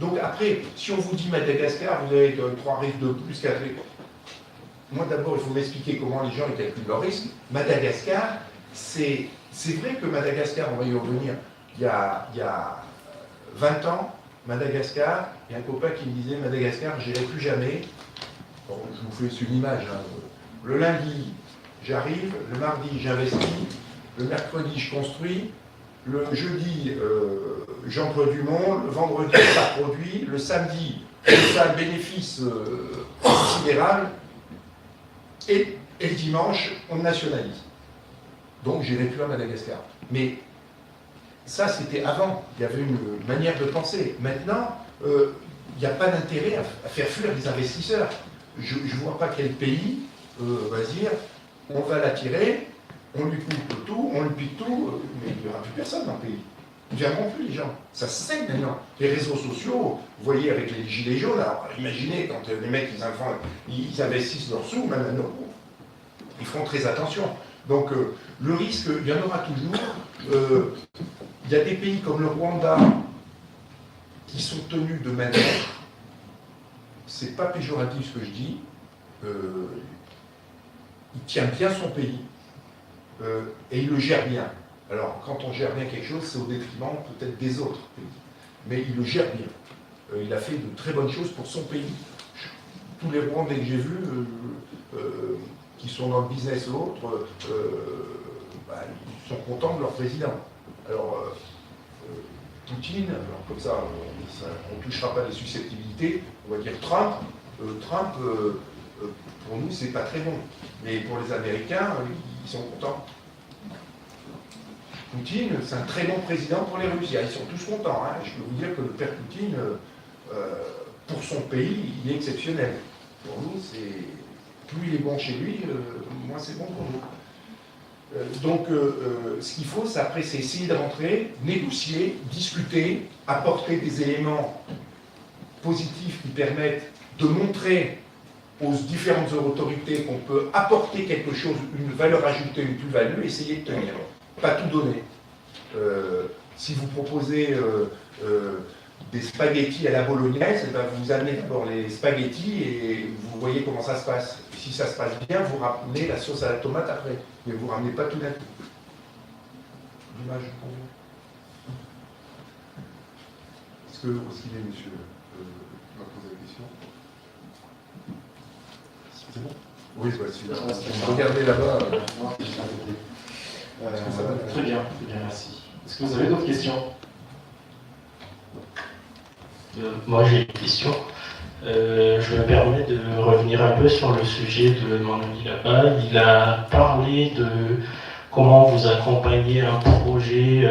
Donc après, si on vous dit Madagascar, vous avez 3 risques de plus, 4 risques. Moi d'abord, il faut m'expliquer comment les gens calculent leurs risques. Madagascar, c'est C'est vrai que Madagascar, on va y revenir, il y a 20 ans, Madagascar, il y a un copain qui me disait Madagascar, j'irai plus jamais. Bon, je vous fais une image. Hein. Le lundi, j'arrive, le mardi, j'investis, le mercredi, je construis, le jeudi, j'emploie du monde, le vendredi, ça produit, le samedi, ça a un bénéfice considérable, et le dimanche, on nationalise. Donc, j'irai plus à Madagascar. Mais ça, c'était avant. Il y avait une manière de penser. Maintenant, il n'y a pas d'intérêt à faire fuir les investisseurs. Je ne vois pas quel pays va dire on va l'attirer, on lui coupe tout, on lui pique tout, mais il n'y aura plus personne dans le pays. Ils ne viendront plus, les gens. Ça se sait maintenant. Les réseaux sociaux, vous voyez avec les gilets jaunes, alors imaginez quand les mecs, ils investissent leurs sous, même maintenant, ils feront très attention. Donc le risque, il y en aura toujours. Il y a des pays comme le Rwanda qui sont tenus de main d'œuvre. C'est pas péjoratif ce que je dis. Il tient bien son pays et il le gère bien. Alors, quand on gère bien quelque chose, c'est au détriment peut-être des autres pays. Mais il le gère bien. Il a fait de très bonnes choses pour son pays. Tous les Rwandais que j'ai vus, qui sont dans le business ou autre, ils sont contents de leur président. Alors, Poutine, alors comme ça, on ne touchera pas les susceptibilités, on va dire Trump. Trump, pour nous, c'est pas très bon. Mais pour les Américains, ils sont contents. Poutine, c'est un très bon président pour les Russes. Ils sont tous contents. Hein. Je peux vous dire que le père Poutine, pour son pays, il est exceptionnel. Pour nous, plus il est bon chez lui, moins c'est bon pour nous. Donc, ce qu'il faut, après, c'est essayer de rentrer, négocier, discuter, apporter des éléments positifs qui permettent de montrer aux différentes autorités qu'on peut apporter quelque chose, une valeur ajoutée, une plus-value, essayer de tenir. Pas tout donner. Si vous proposez des spaghettis à la bolognaise, eh ben vous amenez d'abord les spaghettis et vous voyez comment ça se passe. Si ça se passe bien, vous ramenez la sauce à la tomate après, mais vous ne ramenez pas tout d'un coup. L'image pour vous. Est-ce qu'il est, monsieur, qui m'a posé la question? C'est bon? Oui, c'est celui-là. Regardez là-bas. Très bien, merci. Est-ce que vous avez d'autres questions? Moi j'ai une question. Je me permets de revenir un peu sur le sujet de mon ami là-bas. Il a parlé de comment vous accompagnez un projet,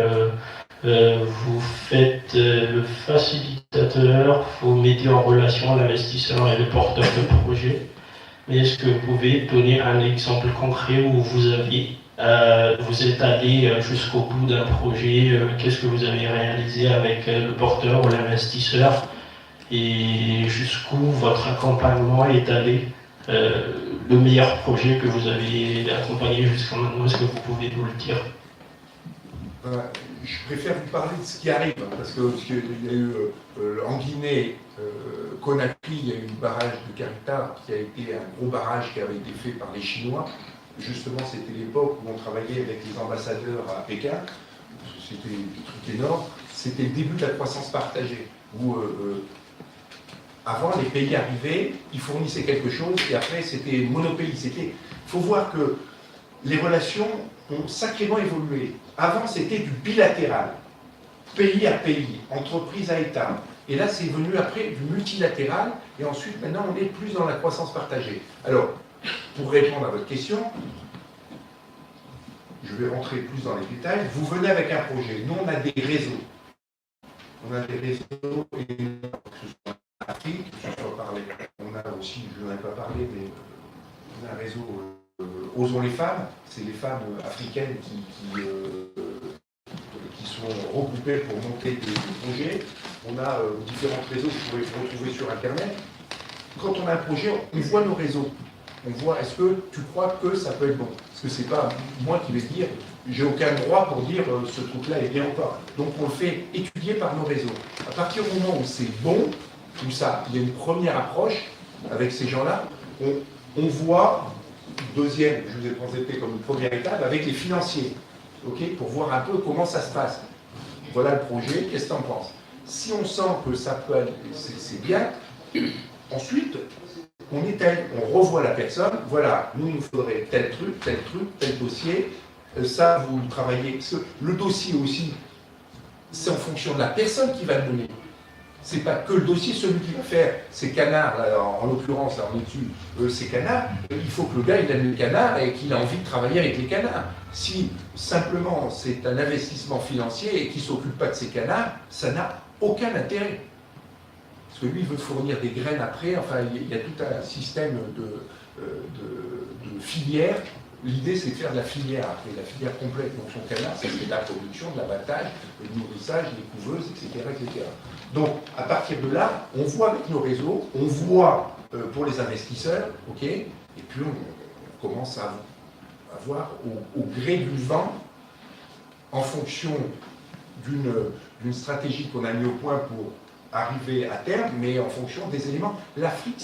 vous faites le facilitateur, vous mettez en relation l'investisseur et le porteur de projet. Mais est-ce que vous pouvez donner un exemple concret où vous êtes allé jusqu'au bout d'un projet, qu'est-ce que vous avez réalisé avec le porteur ou l'investisseur et jusqu'où votre accompagnement est allé, le meilleur projet que vous avez accompagné jusqu'à maintenant, est-ce que vous pouvez nous le dire? Je préfère vous parler de ce qui arrive, parce qu'il y a eu en Guinée, Conakry, il y a eu un barrage de Carita qui a été un gros barrage qui avait été fait par les Chinois. Justement, c'était l'époque où on travaillait avec les ambassadeurs à Pékin. C'était des trucs énormes. C'était le début de la croissance partagée, où avant, les pays arrivaient, ils fournissaient quelque chose, et après, c'était monopole. Il faut voir que les relations ont sacrément évolué. Avant, c'était du bilatéral, pays à pays, entreprise à État. Et là, c'est venu après du multilatéral, et ensuite, maintenant, on est plus dans la croissance partagée. Alors, pour répondre à votre question, je vais rentrer plus dans les détails. Vous venez avec un projet. Nous, on a des réseaux. On a des réseaux, et que ce soit en Afrique, que ce soit parlé. On a aussi, je n'en ai pas parlé, mais on a un réseau Osons les femmes. C'est les femmes africaines qui sont regroupées pour monter des projets. On a différents réseaux que vous pouvez retrouver sur Internet. Quand on a un projet, on voit nos réseaux. On voit, est-ce que tu crois que ça peut être bon? Parce que c'est pas moi qui vais dire, j'ai aucun droit pour dire ce truc-là est bien ou pas. Donc on le fait étudier par nos réseaux. À partir du moment où c'est bon, tout ça, il y a une première approche avec ces gens-là, on voit, deuxième, je vous ai présenté comme une première étape, avec les financiers. ok, pour voir un peu comment ça se passe. Voilà le projet, qu'est-ce que tu en penses? Si on sent que ça peut aller, c'est bien, ensuite, on étale, on revoit la personne, voilà, nous, il nous faudrait tel truc, tel dossier, ça, vous travaillez. Le dossier aussi, c'est en fonction de la personne qui va le donner. C'est pas que le dossier, celui qui va faire ces canards, là, en l'occurrence, là, on est dessus, ces canards, il faut que le gars, il aime les canards et qu'il a envie de travailler avec les canards. Si, simplement, c'est un investissement financier et qu'il ne s'occupe pas de ces canards, ça n'a aucun intérêt. Parce que lui, il veut fournir des graines après, enfin, il y a tout un système de filière. L'idée, c'est de faire de la filière après, la filière complète. Donc son canard, ça fait de la production, de l'abattage, le nourrissage, les couveuses, etc., etc. Donc, à partir de là, on voit avec nos réseaux, on voit pour les investisseurs, ok, et puis on commence à voir au gré du vent, en fonction d'une stratégie qu'on a mis au point pour arriver à terme, mais en fonction des éléments. L'Afrique,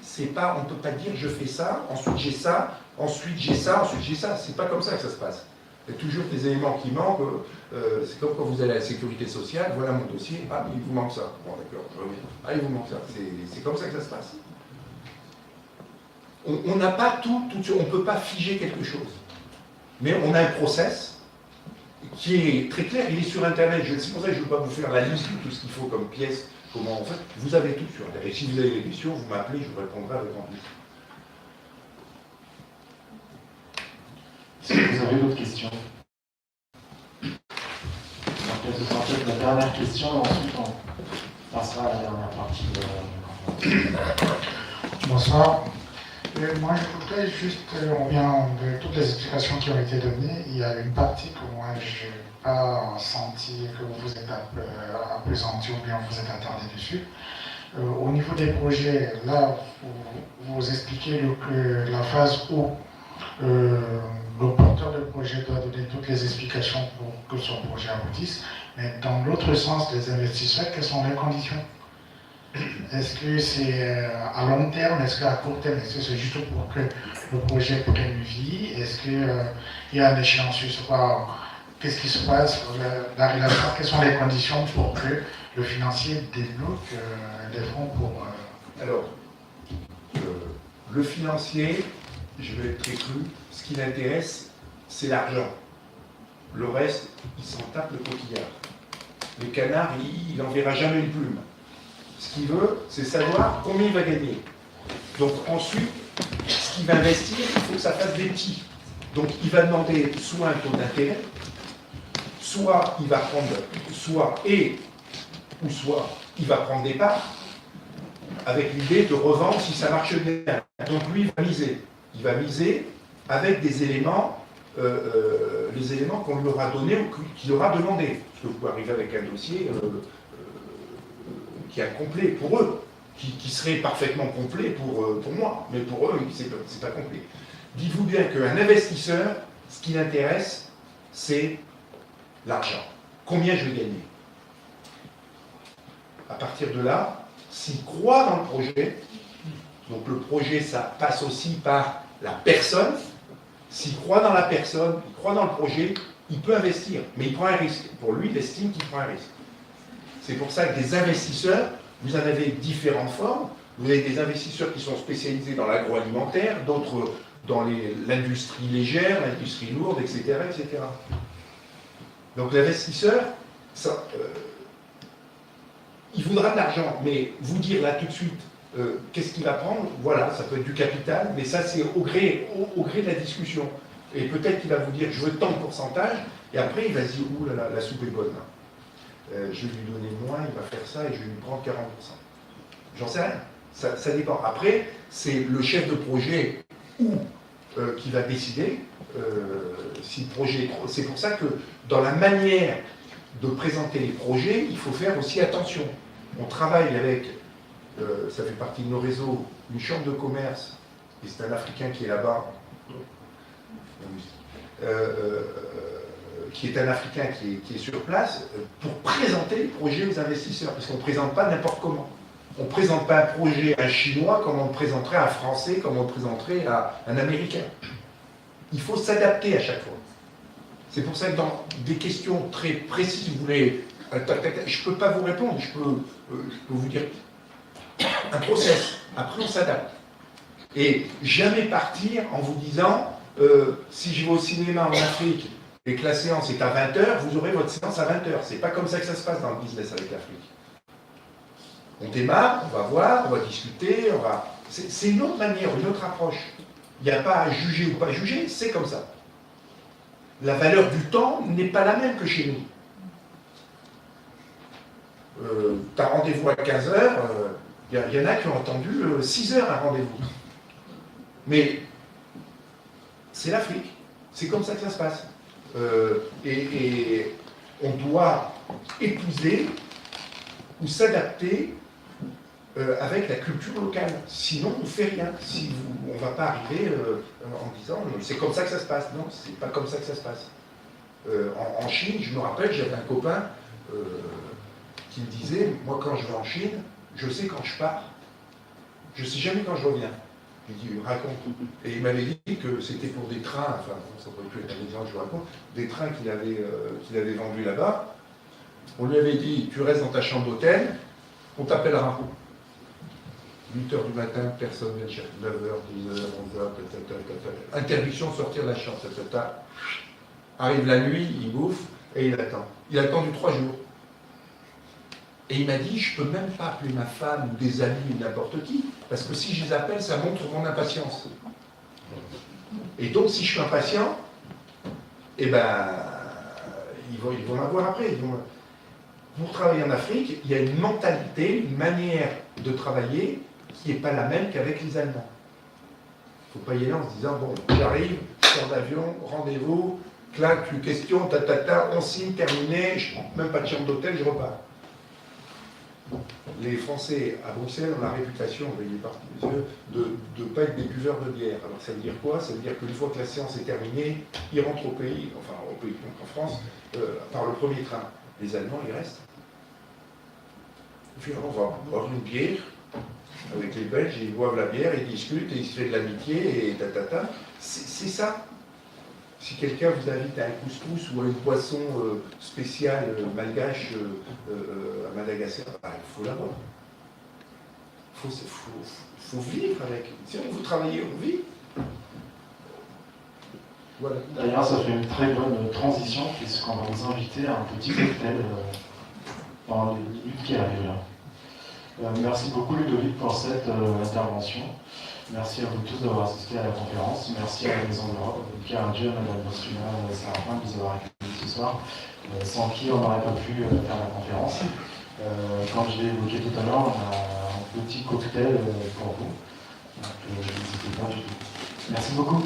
c'est pas, on ne peut pas dire je fais ça, ensuite j'ai ça, ensuite j'ai ça, ensuite j'ai ça. C'est pas comme ça que ça se passe. Il y a toujours des éléments qui manquent. C'est comme quand vous allez à la sécurité sociale, voilà mon dossier, ah, il vous manque ça. Bon, d'accord, je reviens. Ah, il vous manque ça. C'est comme ça que ça se passe. On n'a pas tout de suite, on ne peut pas figer quelque chose. Mais on a un process qui est très clair, il est sur Internet. C'est pour ça que je ne veux pas vous faire la liste de tout ce qu'il faut comme pièce, comment on fait. Vous avez tout sur Internet. Et si vous avez des questions, vous m'appelez, je vous répondrai avec grand plaisir. Est-ce que vous avez d'autres questions? Donc, ce sera peut-être la dernière question, et ensuite on passera à la dernière partie de la... Bonsoir. Moi, je voudrais juste, on vient de toutes les explications qui ont été données, il y a une partie que moi, je n'ai pas senti que vous êtes appesanti ou bien vous êtes attardé dessus. Au niveau des projets, là, vous expliquez que la phase où le porteur de projet doit donner toutes les explications pour que son projet aboutisse, mais dans l'autre sens, les investisseurs, quelles sont les conditions? Est-ce que c'est à long terme? Est-ce qu'à court terme? Est-ce que c'est juste pour que le projet prenne vie? Est-ce qu'il y a un échéancier? Qu'est-ce qui se passe? La relation, quelles sont les conditions pour que le financier débloque des fonds pour... Alors, le financier, je vais être très cru, ce qui l'intéresse, c'est l'argent. Le reste, il s'en tape le coquillard. Le canard, il n'enverra jamais une plume. Ce qu'il veut, c'est savoir combien il va gagner. Donc ensuite, ce qu'il va investir, il faut que ça fasse des petits. Donc il va demander soit un taux d'intérêt, soit il va prendre, soit il va prendre des parts, avec l'idée de revendre si ça marche bien. Donc lui, il va miser. Il va miser avec des éléments, les éléments qu'on lui aura donnés ou qu'il aura demandé. Parce que vous pouvez arriver avec un dossier qui est complet pour eux, qui serait parfaitement complet pour moi, mais pour eux, c'est pas complet. Dites-vous bien qu'un investisseur, ce qui l'intéresse, c'est l'argent. Combien je vais gagner? À partir de là, s'il croit dans le projet, donc le projet, ça passe aussi par la personne, s'il croit dans la personne, il croit dans le projet, il peut investir, mais il prend un risque. Pour lui, il estime qu'il prend un risque. C'est pour ça que des investisseurs, vous en avez différentes formes. Vous avez des investisseurs qui sont spécialisés dans l'agroalimentaire, d'autres dans l'industrie légère, l'industrie lourde, etc., etc. Donc l'investisseur, il voudra de l'argent, mais vous dire là tout de suite qu'est-ce qu'il va prendre, voilà, ça peut être du capital, mais ça c'est au gré de la discussion. Et peut-être qu'il va vous dire je veux tant de pourcentage, et après il va se dire ouh là là, la soupe est bonne. Je vais lui donner moins, il va faire ça et je vais lui prendre 40%. J'en sais rien, ça dépend. Après, c'est le chef de projet qui va décider si le projet est trop. C'est pour ça que dans la manière de présenter les projets, il faut faire aussi attention. On travaille avec, ça fait partie de nos réseaux, une chambre de commerce, et c'est un Africain qui est là-bas, qui est un Africain qui est sur place, pour présenter les projets aux investisseurs, parce qu'on ne présente pas n'importe comment. On ne présente pas un projet à un Chinois comme on le présenterait à un Français, comme on le présenterait à un Américain. Il faut s'adapter à chaque fois. C'est pour ça que dans des questions très précises, vous voulez, je ne peux pas vous répondre, je peux vous dire un process. Après, on s'adapte. Et jamais partir en vous disant, si je vais au cinéma en Afrique et que la séance est à 20h, vous aurez votre séance à 20h. C'est pas comme ça que ça se passe dans le business avec l'Afrique. On démarre, on va voir, on va discuter, c'est une autre manière, une autre approche. Il n'y a pas à juger ou pas juger, c'est comme ça. La valeur du temps n'est pas la même que chez nous. Tu as rendez-vous à 15h, il y en a qui ont entendu 6h un rendez-vous. Mais c'est l'Afrique, c'est comme ça que ça se passe. Et on doit épouser ou s'adapter avec la culture locale. Sinon, on ne fait rien. On ne va pas arriver en disant c'est comme ça que ça se passe. Non, c'est pas comme ça que ça se passe. En Chine, je me rappelle, j'avais un copain qui me disait, moi quand je vais en Chine, je sais quand je pars, je ne sais jamais quand je reviens. Je lui dis, raconte. Et il m'avait dit que c'était pour des trains, enfin, ça pourrait plus être un exemple que je vous raconte, des trains qu'il avait vendus là-bas. On lui avait dit, tu restes dans ta chambre d'hôtel, on t'appellera. 8h du matin, personne vient chercher. 9h, 10h, 11h, interdiction de sortir de la chambre. Arrive la nuit, il bouffe et il attend. Il a attendu 3 jours. Et il m'a dit, je ne peux même pas appeler ma femme ou des amis ou n'importe qui, parce que si je les appelle, ça montre mon impatience. Et donc, si je suis impatient, eh ben, ils vont l'avoir après. Pour travailler en Afrique, il y a une mentalité, une manière de travailler qui n'est pas la même qu'avec les Allemands. Il ne faut pas y aller en se disant, bon, j'arrive, sors d'avion, rendez-vous, clac, une question, on signe, terminé, je ne prends même pas de chambre d'hôtel, je repars. Les Français à Bruxelles ont la réputation, vous voyez partout les yeux, de ne pas être des buveurs de bière. Alors ça veut dire quoi? Ça veut dire qu'une fois que la séance est terminée, ils rentrent au pays, enfin au pays, donc en France, par le premier train. Les Allemands, ils restent. Puis on va boire une bière avec les Belges, ils boivent la bière, ils discutent, et ils se font de l'amitié, et C'est ça. Si quelqu'un vous invite à un couscous ou à une poisson spéciale malgache à Madagascar, il faut l'avoir. Il faut vivre avec. Si on veut travailler, on vit. Voilà. D'ailleurs, ça fait une très bonne transition, puisqu'on va vous inviter à un petit cocktail pendant les minutes qui arrivent là. Merci beaucoup Ludovic pour cette intervention. Merci à vous tous d'avoir assisté à la conférence. Merci à la Maison de l'Europe, Pierre Dieu, Madame Bostuna, Sarafin, de nous avoir accueillis ce soir, sans qui on n'aurait pas pu faire la conférence. Comme je l'ai évoqué tout à l'heure, on a un petit cocktail pour vous. Donc n'hésitez pas du tout. Merci beaucoup.